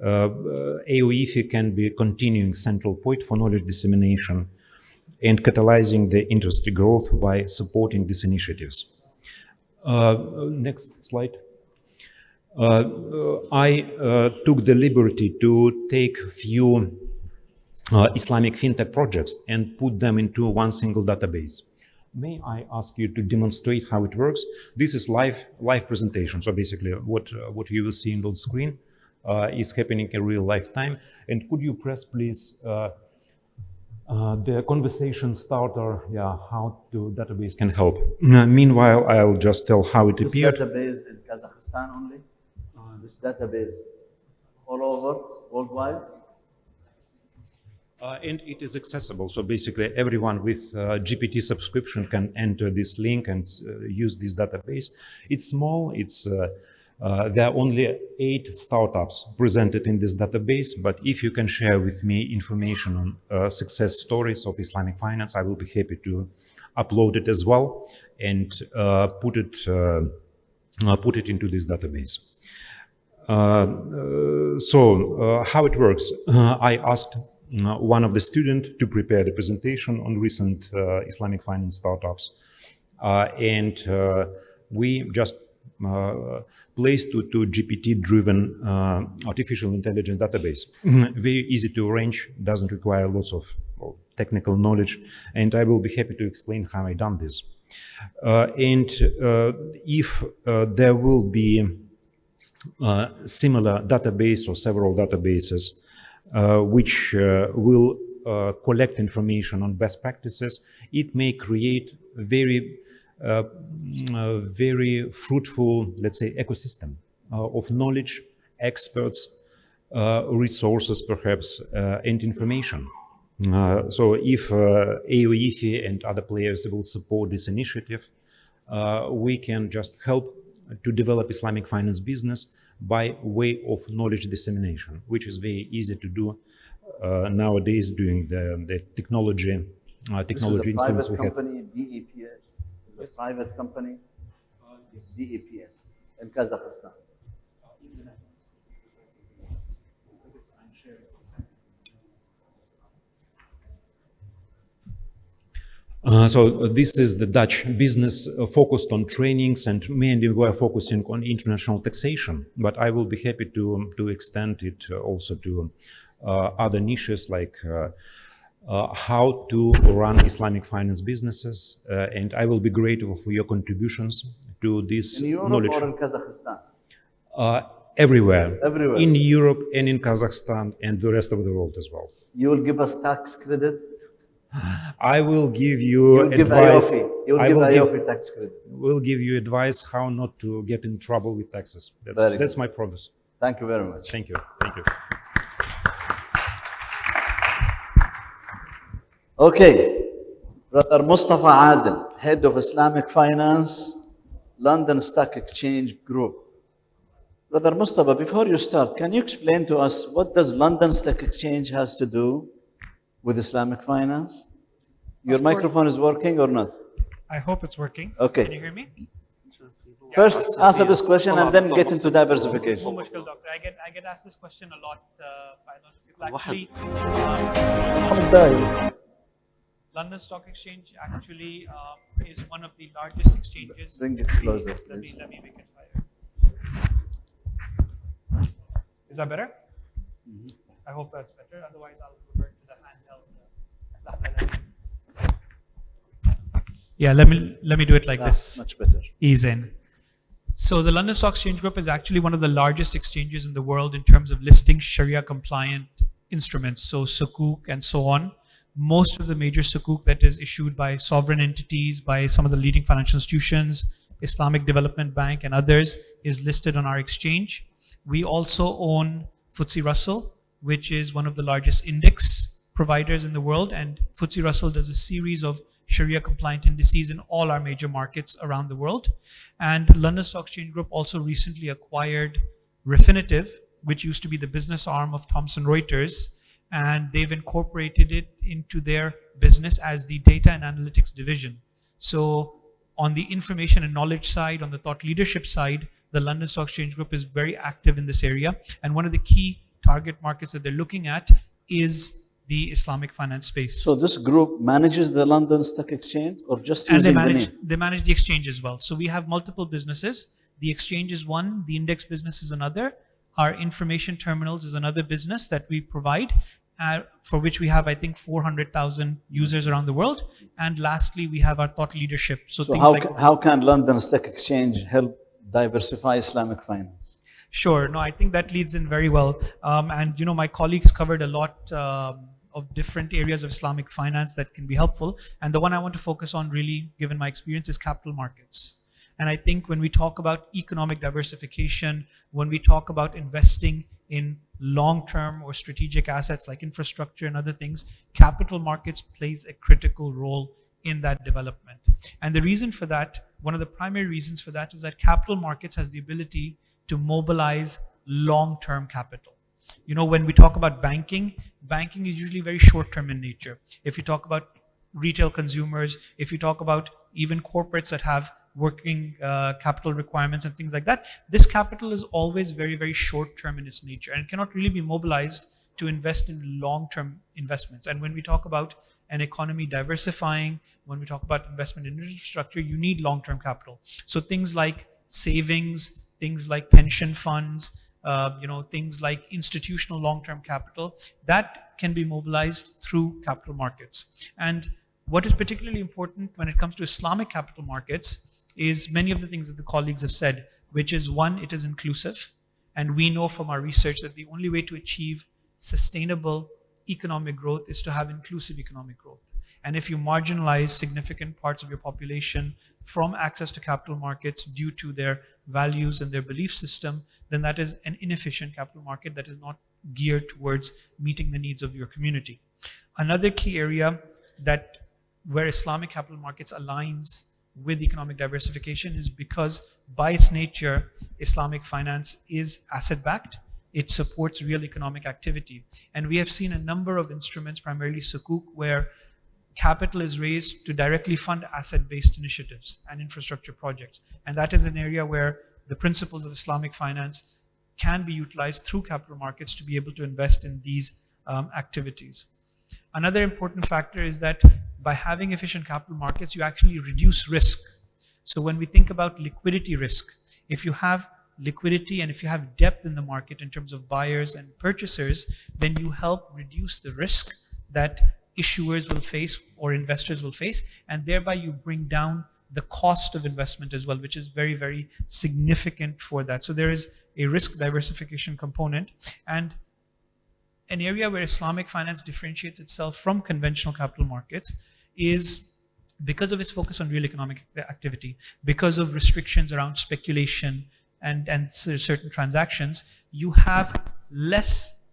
AAOIFI can be a continuing central point for knowledge dissemination and catalyzing the industry growth by supporting these initiatives. Next slide. I took the liberty to take few Islamic fintech projects and put them into one single database. May I ask you to demonstrate how it works? This is live presentation. So basically what you will see on the screen is happening in real life time. And could you press please the conversation starter, how the database can help. Meanwhile, I'll just tell how it appeared. This database in Kazakhstan only? This database all over, worldwide? And it is accessible. So basically everyone with GPT subscription can enter this link and use this database. It's small, there are only 8 startups presented in this database, but if you can share with me information on success stories of Islamic finance, I will be happy to upload it as well and put it into this database. So how it works? I asked one of the students to prepare the presentation on recent Islamic finance startups, and we just placed to GPT-driven artificial intelligence database. Very easy to arrange, doesn't require lots of technical knowledge, and I will be happy to explain how I done this. And if there will be similar database or several databases which will collect information on best practices, it may create very fruitful, let's say, ecosystem of knowledge, experts, resources perhaps, and information. So if AAOIFI and other players will support this initiative, we can just help to develop Islamic finance business by way of knowledge dissemination, which is very easy to do nowadays during the technology instruments we have. Company, DEPS. It's a private company, DEPS, in Kazakhstan. So this is the Dutch business focused on trainings, and mainly we are focusing on international taxation. But I will be happy to extend it also to other niches like how to run Islamic finance businesses. And I will be grateful for your contributions to this In Europe knowledge. or in Kazakhstan? Everywhere. Everywhere. In Europe and in Kazakhstan and the rest of the world as well. You will give us tax credit? I will give you You'll give advice. IOFI. You'll I give will IOFI tax credit. will give you advice how not to get in trouble with taxes. Very That's good. my promise. Thank you very much. Thank you. Thank you. Okay. Brother Mustafa Adil, Head of Islamic Finance, London Stock Exchange Group. Brother Mustafa, before you start, can you explain to us what does London Stock Exchange has to do with Islamic finance? Your microphone is working or not? I hope it's working. Okay. Can you hear me? First, answer this question and then get into diversification. Oh, Mushkil, doctor. I get asked this question a lot by a lot of people. Actually, 5 دقايق. London Stock Exchange actually is one of the largest exchanges. Bring it closer, please. Let me make it higher. Is that better? I hope that's better. Otherwise, I'll revert to the handheld. Yeah, let me do it like this. Much better. Ease in. So the London Stock Exchange Group is actually one of the largest exchanges in the world in terms of listing Sharia compliant instruments, so sukuk and so on. Most of the major sukuk that is issued by sovereign entities, by some of the leading financial institutions, Islamic Development Bank and others is listed on our exchange. We also own FTSE Russell, which is one of the largest index providers in the world, and FTSE Russell does a series of Sharia compliant indices in all our major markets around the world. And London Stock Exchange Group also recently acquired Refinitiv, which used to be the business arm of Thomson Reuters, and they've incorporated it into their business as the data and analytics division. So on the information and knowledge side, on the thought leadership side, the London Stock Exchange Group is very active in this area. And one of the key target markets that they're looking at is the Islamic finance space. So this group manages the London Stock Exchange or just And using the name? they manage the exchange as well. So we have multiple businesses. The exchange is one, the index business is another. Our information terminals is another business that we provide, for which we have, I think, 400,000 users around the world. And lastly, we have our thought leadership. So things how can London Stock Exchange help diversify Islamic finance? Sure. No, I think that leads in very well. And, you know, my colleagues covered a lot of different areas of Islamic finance that can be helpful. And the one I want to focus on really, given my experience, is capital markets. And I think when we talk about economic diversification, when we talk about investing in long-term or strategic assets like infrastructure and other things, capital markets plays a critical role in that development. And the reason for that, one of the primary reasons for that, is that capital markets has the ability to mobilize long-term capital. You know, when we talk about banking is usually very short-term in nature. If you talk about retail consumers, if you talk about even corporates that have working capital requirements and things like that, this capital is always very, very short-term in its nature and cannot really be mobilized to invest in long-term investments. And when we talk about an economy diversifying, when we talk about investment in infrastructure, you need long-term capital. So things like savings, things like pension funds, things like institutional long-term capital, that can be mobilized through capital markets. And what is particularly important when it comes to Islamic capital markets is many of the things that the colleagues have said, which is, one, it is inclusive. And we know from our research that the only way to achieve sustainable economic growth is to have inclusive economic growth. And if you marginalize significant parts of your population from access to capital markets due to their values and their belief system, then that is an inefficient capital market that is not geared towards meeting the needs of your community. Another key area where Islamic capital markets aligns with economic diversification is because by its nature, Islamic finance is asset-backed. It supports real economic activity. And we have seen a number of instruments, primarily sukuk, where capital is raised to directly fund asset-based initiatives and infrastructure projects. And that is an area where the principles of Islamic finance can be utilized through capital markets to be able to invest in these activities. Another important factor is that by having efficient capital markets, you actually reduce risk. So when we think about liquidity risk, if you have liquidity and if you have depth in the market in terms of buyers and purchasers, then you help reduce the risk that issuers will face or investors will face, and thereby you bring down the cost of investment as well, which is very, very significant for that. So there is a risk diversification component, and an area where Islamic finance differentiates itself from conventional capital markets is because of its focus on real economic activity, because of restrictions around speculation and certain transactions, you have less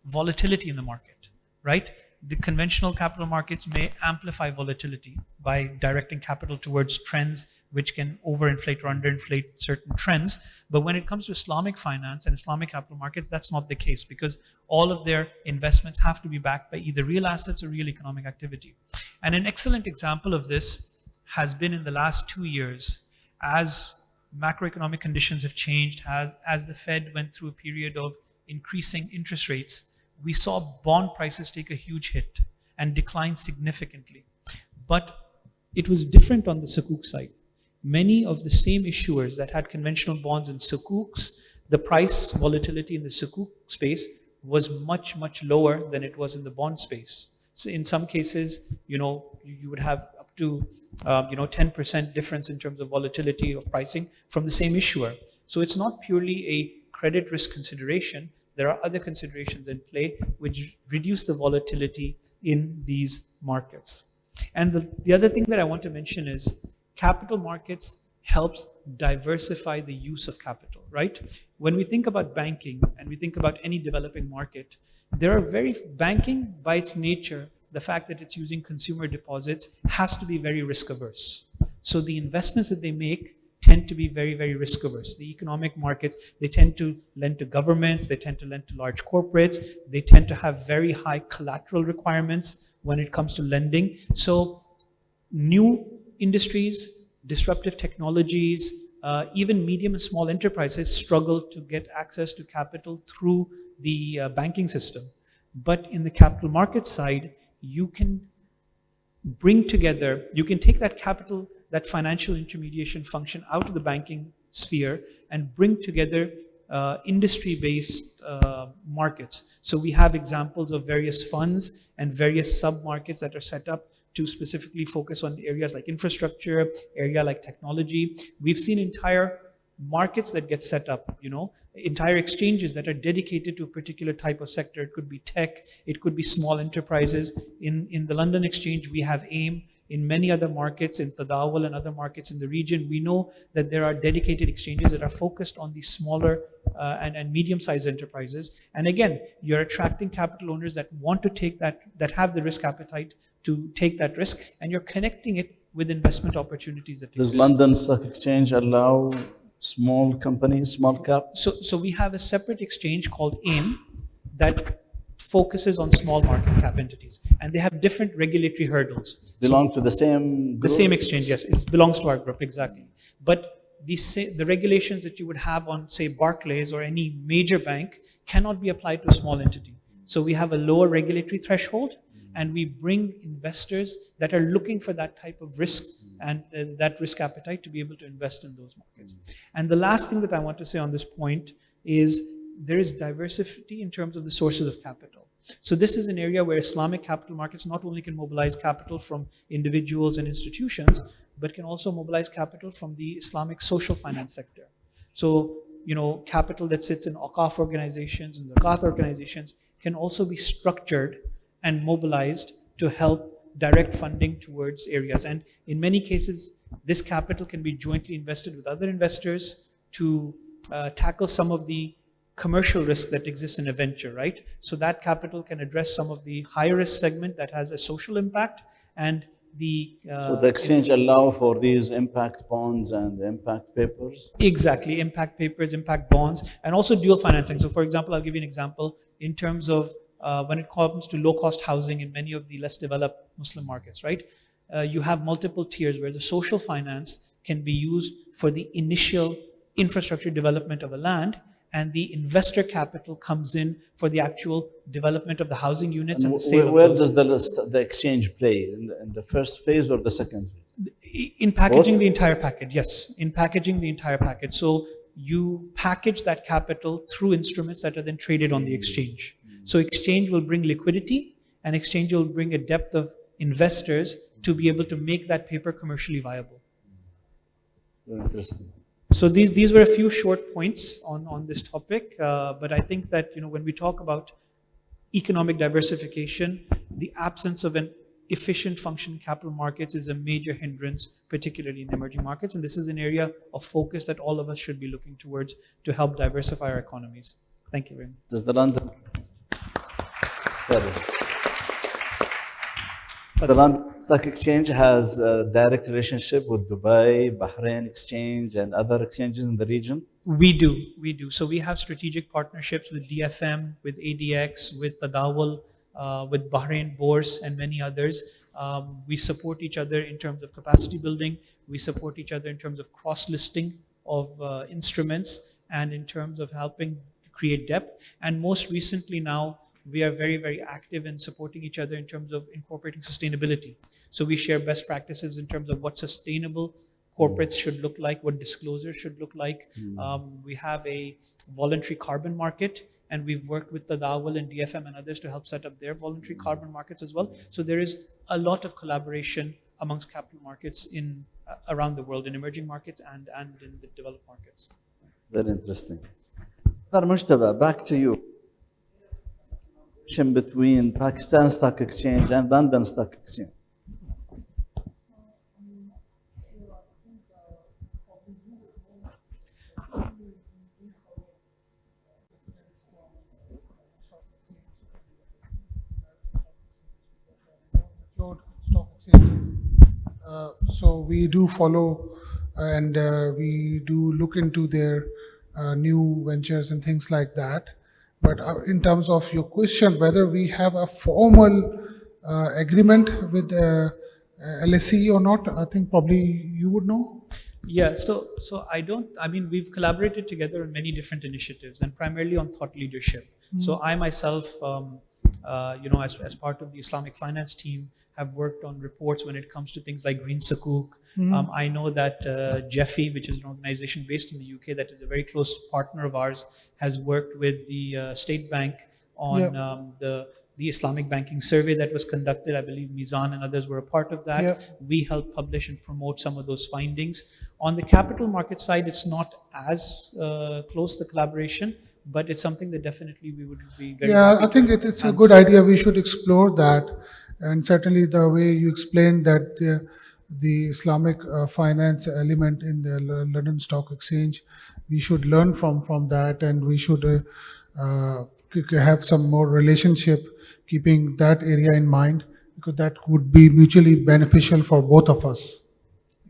volatility in the market, right? The conventional capital markets may amplify volatility by directing capital towards trends which can overinflate or underinflate certain trends. But when it comes to Islamic finance and Islamic capital markets, that's not the case, because all of their investments have to be backed by either real assets or real economic activity. And an excellent example of this has been in the last 2 years, as macroeconomic conditions have changed, as the Fed went through a period of increasing interest rates. We saw bond prices take a huge hit and decline significantly. But it was different on the Sukuk side. Many of the same issuers that had conventional bonds in Sukuks, the price volatility in the Sukuk space was much, much lower than it was in the bond space. So in some cases, you would have up to 10% difference in terms of volatility of pricing from the same issuer. So it's not purely a credit risk consideration. There are other considerations in play which reduce the volatility in these markets. And the other thing that I want to mention is capital markets helps diversify the use of capital, right? When we think about banking and we think about any developing market, banking by its nature, the fact that it's using consumer deposits has to be very risk averse. So the investments that they make tend to be very, very risk averse. The economic markets, they tend to lend to governments, they tend to lend to large corporates, they tend to have very high collateral requirements when it comes to lending. So new industries, disruptive technologies, even medium and small enterprises struggle to get access to capital through the banking system. But in the capital market side, you can take that capital, that financial intermediation function out of the banking sphere and bring together industry-based markets. So we have examples of various funds and various sub-markets that are set up to specifically focus on areas like infrastructure, area like technology. We've seen entire markets that get set up, entire exchanges that are dedicated to a particular type of sector. It could be tech, it could be small enterprises. In the London Exchange, we have AIM. In many other markets, in Tadawul and other markets in the region, we know that there are dedicated exchanges that are focused on these smaller and medium-sized enterprises. And again, you're attracting capital owners that want to take that have the risk appetite to take that risk, and you're connecting it with investment opportunities that Does exist. London Stock Exchange allow small companies, small cap? So we have a separate exchange called AIM that focuses on small market cap entities, and they have different regulatory hurdles. Belong to the same group? The same exchange, yes, it belongs to our group, exactly. But the regulations that you would have on, say, Barclays or any major bank cannot be applied to a small entity. So we have a lower regulatory threshold, and we bring investors that are looking for that type of risk and that risk appetite to be able to invest in those markets. And the last thing that I want to say on this point is there is diversity in terms of the sources of capital. So this is an area where Islamic capital markets not only can mobilize capital from individuals and institutions, but can also mobilize capital from the Islamic social finance sector. So, capital that sits in Awqaf organizations and Zakat organizations can also be structured and mobilized to help direct funding towards areas. And in many cases, this capital can be jointly invested with other investors to tackle some of the commercial risk that exists in a venture, right? So that capital can address some of the high risk segment that has a social impact, and so the exchange allow for these impact bonds and impact papers? Exactly, impact papers, impact bonds, and also dual financing. So for example, I'll give you an example in terms of when it comes to low-cost housing in many of the less developed Muslim markets, right? You have multiple tiers where the social finance can be used for the initial infrastructure development of a land, and the investor capital comes in for the actual development of the housing units and the And sale of where those. does the exchange play? In the first phase or the second phase? In packaging Both? the entire package, yes. In packaging the entire package. So you package that capital through instruments that are then traded on the exchange. So exchange will bring liquidity, and exchange will bring a depth of investors to be able to make that paper commercially viable. Very interesting. So these were a few short points on this topic, but I think that when we talk about economic diversification, the absence of an efficient functioning capital markets is a major hindrance, particularly in the emerging markets, and this is an area of focus that all of us should be looking towards to help diversify our economies. Thank you very much. Does the London The London Stock Exchange has a direct relationship with Dubai, Bahrain Exchange, and other exchanges in the region? We do. So we have strategic partnerships with DFM, with ADX, with Tadawul, with Bahrain Bourse, and many others. We support each other in terms of capacity building. We support each other in terms of cross-listing of instruments and in terms of helping create depth. And most recently now, we are very, very active in supporting each other in terms of incorporating sustainability. So we share best practices in terms of what sustainable corporates should look like, what disclosures should look like. We have a voluntary carbon market, and we've worked with Tadawul and DFM and others to help set up their voluntary carbon markets as well. So there is a lot of collaboration amongst capital markets in around the world, in emerging markets and in the developed markets. Very interesting. Mujtaba, back to you. Between Pakistan Stock Exchange and London Stock Exchange. Stock exchanges. So we do follow and we do look into their new ventures and things like that. But in terms of your question, whether we have a formal agreement with LSE or not, I think probably you would know. Yeah, so I mean, we've collaborated together on many different initiatives and primarily on thought leadership. So I myself, as part of the Islamic finance team, have worked on reports when it comes to things like Green Sukuk. I know that JEFI, which is an organization based in the UK that is a very close partner of ours, has worked with the State Bank on the Islamic banking survey that was conducted. I believe Mizan and others were a part of that. We helped publish and promote some of those findings. On the capital market side, it's not as close, the collaboration, but it's something that definitely we would be very happy I think it's a good idea. We should explore that. And certainly the way you explained that the Islamic finance element in the London Stock Exchange, we should learn from that, and we should have some more relationship keeping that area in mind, because that would be mutually beneficial for both of us.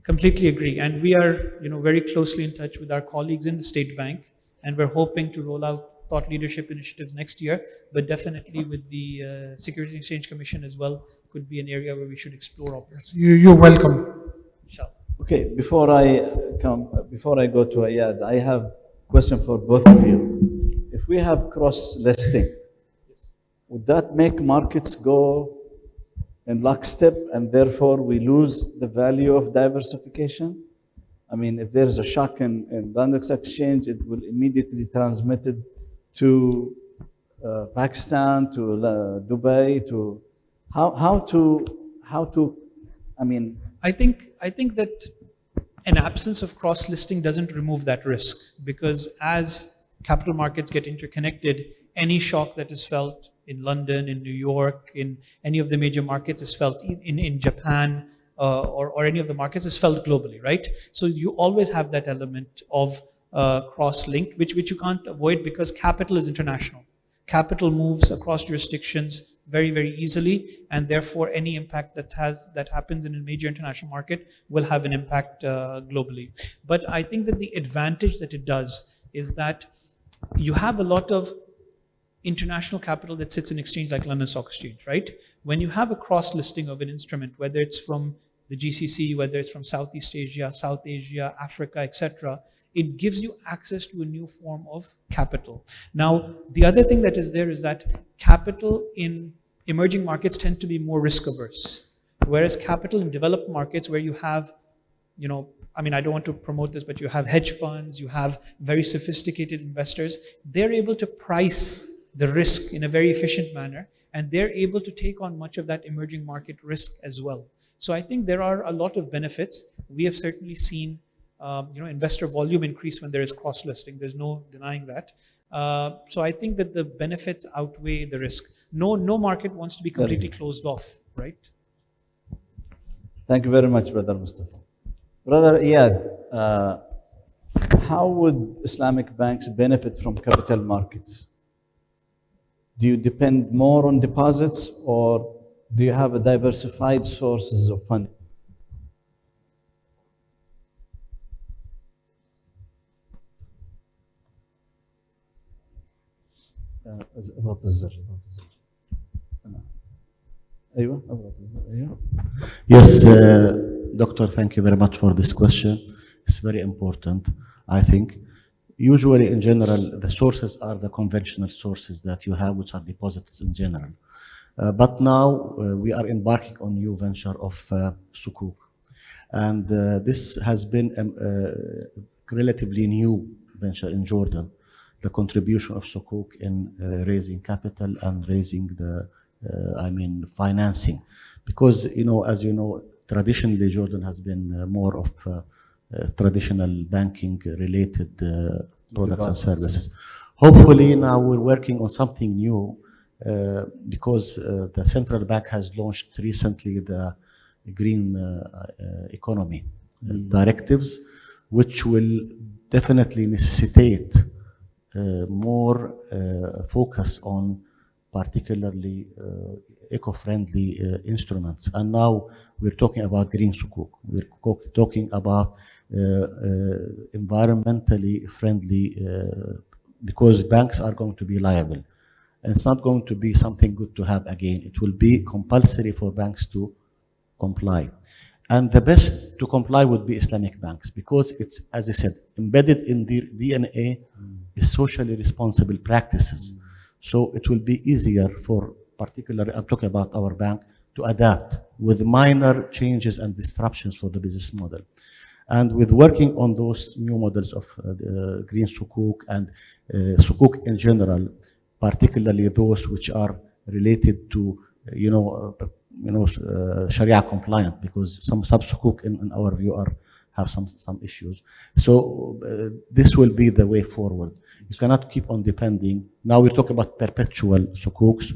Completely agree. And we are very closely in touch with our colleagues in the State Bank, and we're hoping to roll out thought leadership initiatives next year, but definitely with the Securities and Exchange Commission as well could be an area where we should explore. Yes, you're welcome. Inshallah. Okay, before I go to Ayad, I have a question for both of you. If we have cross-listing, would that make markets go in lockstep and therefore we lose the value of diversification? I mean, if there's a shock in London Stock Exchange, it will immediately transmit it to Pakistan, to Dubai, to how to I mean, I think that an absence of cross-listing doesn't remove that risk, because as capital markets get interconnected, any shock that is felt in London, in New York, in any of the major markets is felt in Japan, or any of the markets is felt globally, right? So you always have that element of cross-link, which you can't avoid, because capital is international. Capital moves across jurisdictions very, very easily, and therefore any impact that happens in a major international market will have an impact globally. But I think that the advantage that it does is that you have a lot of international capital that sits in exchange like London Stock Exchange, right? When you have a cross-listing of an instrument, whether it's from the GCC, whether it's from Southeast Asia, South Asia, Africa, etc., it gives you access to a new form of capital. Now, the other thing that is there is that capital in emerging markets tend to be more risk averse, whereas capital in developed markets, where you have, I mean, I don't want to promote this, but you have hedge funds, you have very sophisticated investors, they're able to price the risk in a very efficient manner, and they're able to take on much of that emerging market risk as well. So I think there are a lot of benefits. We have certainly seen investor volume increase when there is cross-listing. There's no denying that. So I think that the benefits outweigh the risk. No market wants to be completely closed off, right? Thank you very much, Brother Mustafa. Brother Iyad, how would Islamic banks benefit from capital markets? Do you depend more on deposits, or do you have a diversified sources of funding? اضغط الزر ايوه اضغط الزر ايوه. Yes, Doctor, thank you very much for this question. It's very important, I think. Usually, in general, the sources are the conventional sources that you have, which are deposits in general. But now we are embarking on new venture of Sukuk. And this has been a relatively new venture in Jordan. The contribution of Sukuk in raising capital and raising the, financing. Because, as you know, traditionally Jordan has been more of traditional banking related products and services. Hopefully now we're working on something new because the central bank has launched recently the green economy directives, which will definitely necessitate more focus on particularly eco-friendly instruments. And now we're talking about green sukuk. We're talking about environmentally friendly, because banks are going to be liable. And it's not going to be something good to have again. It will be compulsory for banks to comply. And the best to comply would be Islamic banks, because it's, as I said, embedded in their DNA is socially responsible practices. So it will be easier for, particularly, I'm talking about our bank, to adapt with minor changes and disruptions for the business model. And with working on those new models of green sukuk and sukuk in general, particularly those which are related to, Sharia compliant, because some sub-sukuk in our view have some issues. So this will be the way forward. You cannot keep on depending. Now we're talking about perpetual sukuks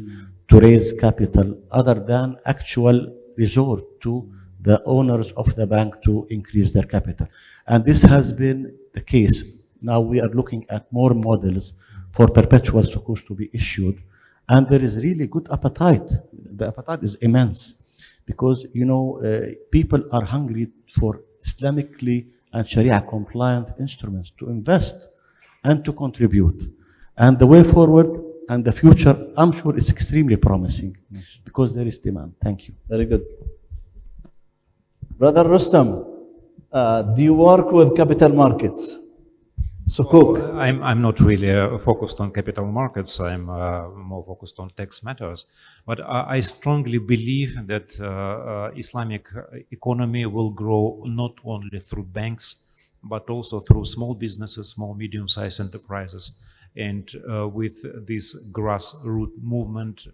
to raise capital, other than actual resort to the owners of the bank to increase their capital. And this has been the case. Now we are looking at more models for perpetual sukuks to be issued. And there is really good appetite. The appetite is immense because, people are hungry for Islamically and Sharia compliant instruments to invest and to contribute. And the way forward and the future, I'm sure, is extremely promising because there is demand. Thank you. Very good. Brother Rustam, do you work with capital markets? Sukuk. Well, I'm not really focused on capital markets. I'm more focused on tax matters. But I strongly believe that Islamic economy will grow not only through banks, but also through small businesses, small, medium-sized enterprises. And with this grassroots movement,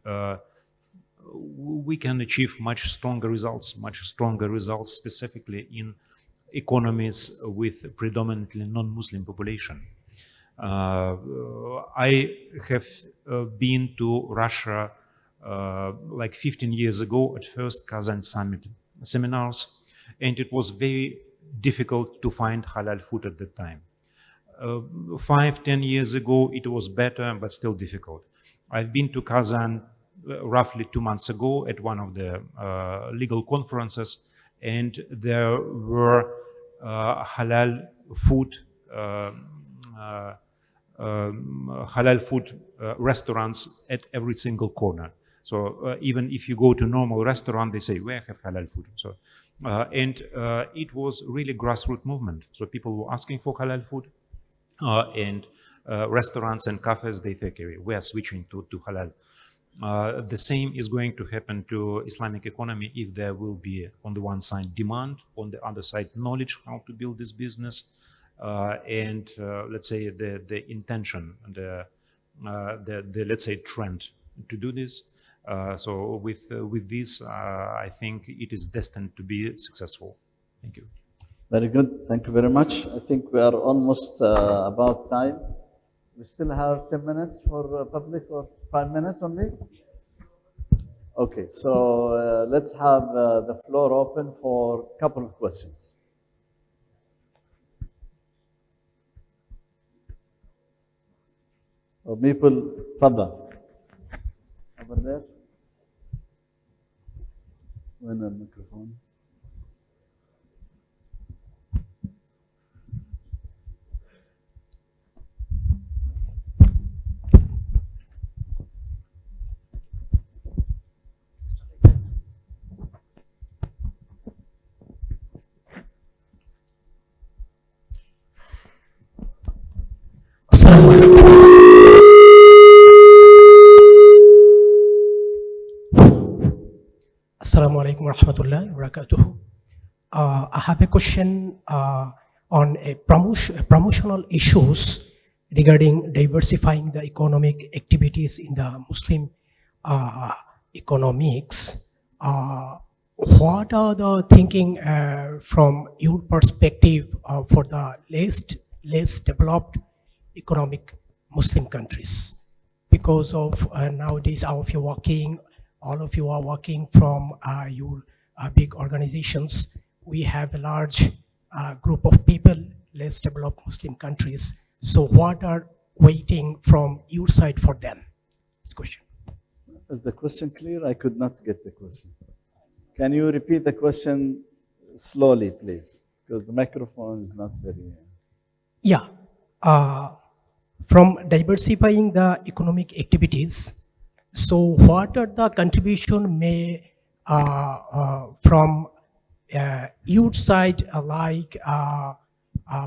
we can achieve much stronger results specifically in economies with predominantly non-Muslim population. I have been to Russia like 15 years ago at first Kazan summit seminars, and it was very difficult to find halal food at that time. 5-10 years ago it was better, but still difficult. I've been to Kazan roughly 2 months ago at one of the legal conferences, and there were halal food restaurants at every single corner. So even if you go to normal restaurant, they say, "Where have halal food?" So And it was really grassroots movement. So people were asking for halal food, and restaurants and cafes, they think, okay, we are switching to halal. The same is going to happen to Islamic economy if there will be, on the one side, demand, on the other side, knowledge how to build this business, and let's say the intention, the let's say trend to do this. So with this, I think it is destined to be successful. Thank you. Very good. Thank you very much. I think we are almost about time. We still have 10 minutes for public, or 5 minutes only? Okay, so let's have the floor open for a couple of questions. Or people, تفضل. Over there. وين الميكروفون؟ Assalamu alaikum wa rahmatullahi wa barakatuh. I have a question on promotional issues regarding diversifying the economic activities in the Muslim economics. What are the thinking from your perspective for the less developed economic Muslim countries? Because of nowadays, all of you are working from your big organizations. We have a large group of people, less developed Muslim countries. So what are waiting from your side for them? This question. Is the question clear? I could not get the question. Can you repeat the question slowly, please? Because the microphone is not very... Yeah. From diversifying the economic activities, so what are the contribution from your side, like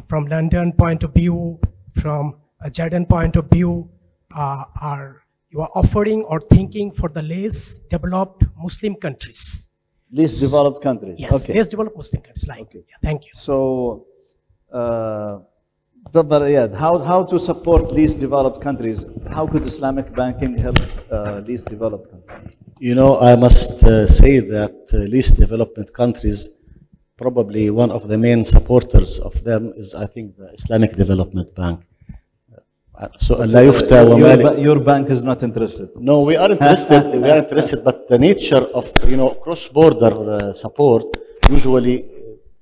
from London point of view, from a Jordan point of view, are you are offering or thinking for the less developed Muslim countries? Least developed countries. Yes, Okay. less developed Muslim countries. Like, Okay. yeah, thank you. So, Dr. Iyad, how to support least developed countries? How could Islamic banking help least developed countries? You know, I must say that least development countries, probably one of the main supporters of them is, I think, the Islamic Development Bank. So, Your bank is not interested. no, we are interested. We are interested, but the nature of cross-border support usually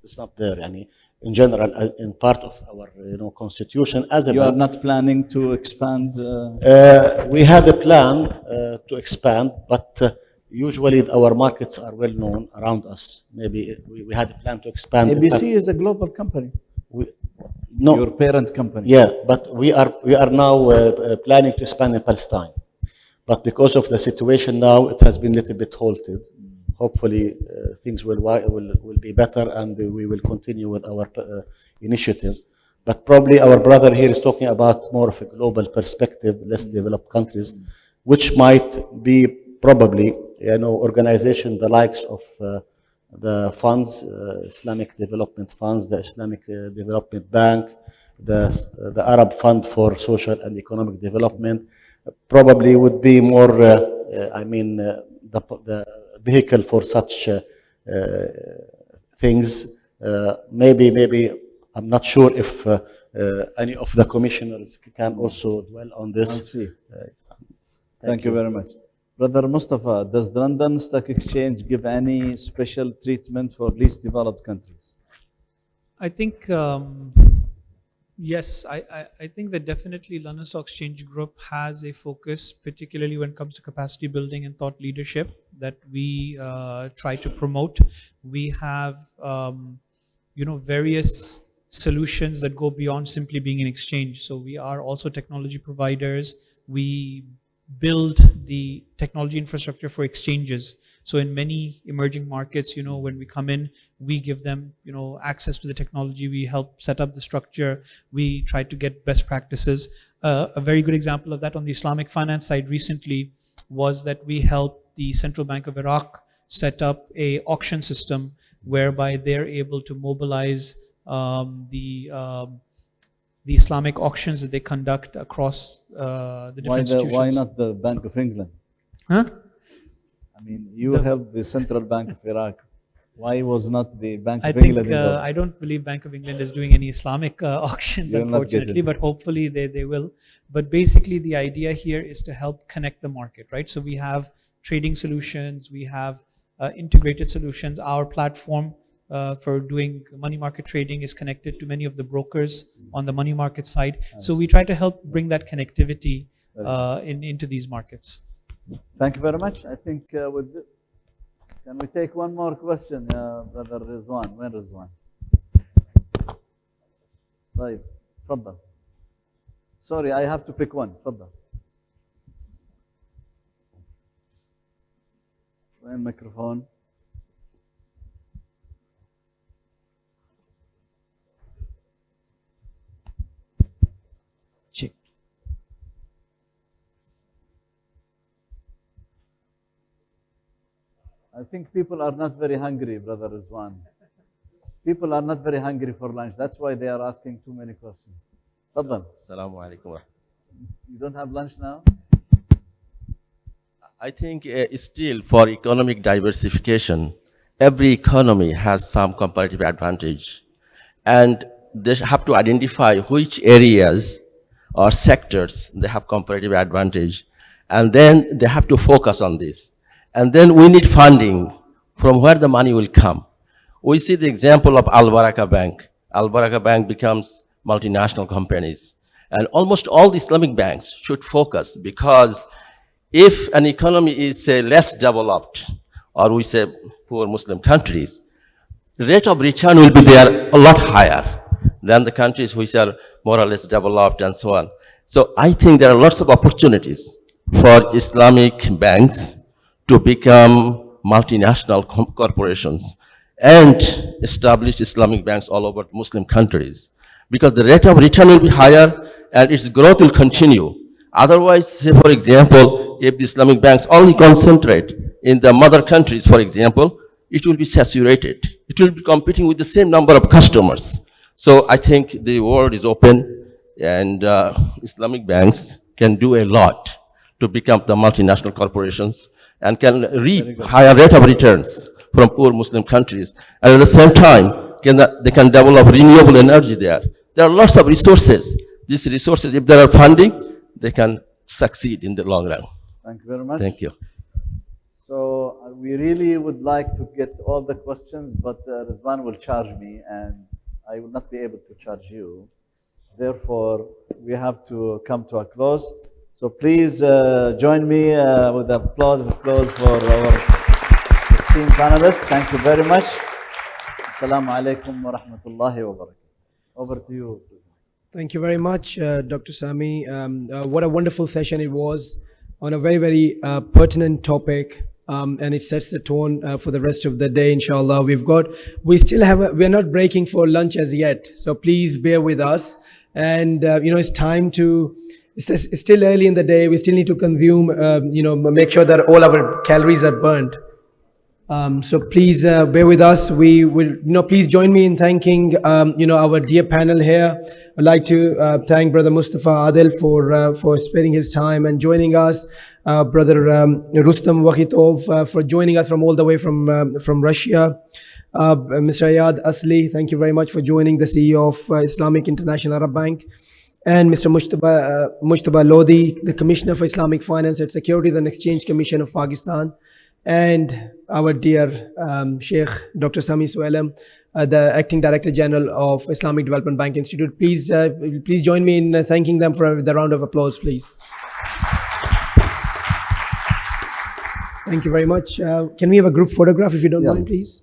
is not there. Yani, in general, in part of our constitution, as a You are bank, not planning to expand. we had a plan to expand, but usually our markets are well known around us. Maybe we had a plan to expand. In fact, ABC is a global company. no, Your parent company. yeah, but we are now planning to expand in Palestine. But because of the situation now, it has been a little bit halted. Hopefully, things will be better, and we will continue with our initiative. But probably our brother here is talking about more of a global perspective, less developed countries, which might be probably, organization the likes of the funds, Islamic Development Funds, the Islamic Development Bank, the Arab Fund for Social and Economic Development, probably would be more, the vehicle for such things. Maybe I'm not sure if any of the commissioners can also dwell on this. I'll see. Thank you very much. Brother Mustafa, does the London Stock Exchange give any special treatment for least developed countries? I think, yes, I think that definitely London Stock Exchange Group has a focus, particularly when it comes to capacity building and thought leadership, that we try to promote. We have, various solutions that go beyond simply being an exchange. So we are also technology providers. We build the technology infrastructure for exchanges. So in many emerging markets, when we come in, we give them, access to the technology. We help set up the structure. We try to get best practices. A very good example of that on the Islamic finance side recently was that we helped the Central Bank of Iraq set up a auction system whereby they're able to mobilize the Islamic auctions that they conduct across the different institutions. Why not the Bank of England? Huh? I mean, you helped the Central Bank of Iraq. Why was not the Bank I of think England involved? I don't believe Bank of England is doing any Islamic auctions, You'll not get unfortunately, it. but hopefully they will. But basically, the idea here is to help connect the market, right? So we have trading solutions, we have integrated solutions. Our platform for doing money market trading is connected to many of the brokers on the money market side. So we try to help bring that connectivity into these markets. Thank you very much. I think with this, can we take one more question, Brother Rizwan? Where Rizwan? طيب, تفضل. Sorry, I have to pick one. تفضل. وين الميكروفون؟ I think people are not very hungry, Brother Rizwan. People are not very hungry for lunch. That's why they are asking too many questions. Tafadhal. Assalamu alaikum. You don't have lunch now? I think still for economic diversification, every economy has some comparative advantage. And they have to identify which areas or sectors they have comparative advantage. And then they have to focus on this. And then we need funding from where the money will come. We see the example of Al Baraka Bank. Al Baraka Bank becomes multinational companies. And almost all the Islamic banks should focus, because if an economy is, say, less developed, or we say poor Muslim countries, the rate of return will be there a lot higher than the countries which are more or less developed and so on. So I think there are lots of opportunities for Islamic banks to become multinational corporations and establish Islamic banks all over Muslim countries, because the rate of return will be higher and its growth will continue. Otherwise, say for example, if the Islamic banks only concentrate in the mother countries, for example, it will be saturated. It will be competing with the same number of customers. So I think the world is open, and Islamic banks can do a lot to become the multinational corporations and can reap higher rate of returns from poor Muslim countries. And at the same time, they can develop renewable energy there. There are lots of resources. These resources, if there are funding, they can succeed in the long run. Thank you very much. Thank you. So we really would like to get all the questions, but Rizwan will charge me, and I will not be able to charge you. Therefore, we have to come to a close. So please join me with applause for our esteemed panelists. Thank you very much. Assalamu alaikum wa rahmatullahi wa barakatuh. Over to you. Thank you very much, Dr. Sami. What a wonderful session it was on a very, very pertinent topic. And it sets the tone for the rest of the day, inshallah. We're not breaking for lunch as yet. So please bear with us. And, it's time to, it's still early in the day. We still need to consume, make sure that all our calories are burned. So please bear with us. We will, please join me in thanking, our dear panel here. I'd like to thank Brother Mustafa Adil for sparing his time and joining us. Brother Rustam Wakhitov for joining us from all the way from Russia. Mr. Ayad Asli, thank you very much for joining, the CEO of Islamic International Arab Bank. And Mr. Mujtaba Lodi, the Commissioner for Islamic Finance and Securities and Exchange Commission of Pakistan. And our dear Sheikh Dr. Sami Sualam, the Acting Director General of Islamic Development Bank Institute. Please join me in thanking them for the round of applause, please. Thank you very much. Can we have a group photograph if you don't mind, please?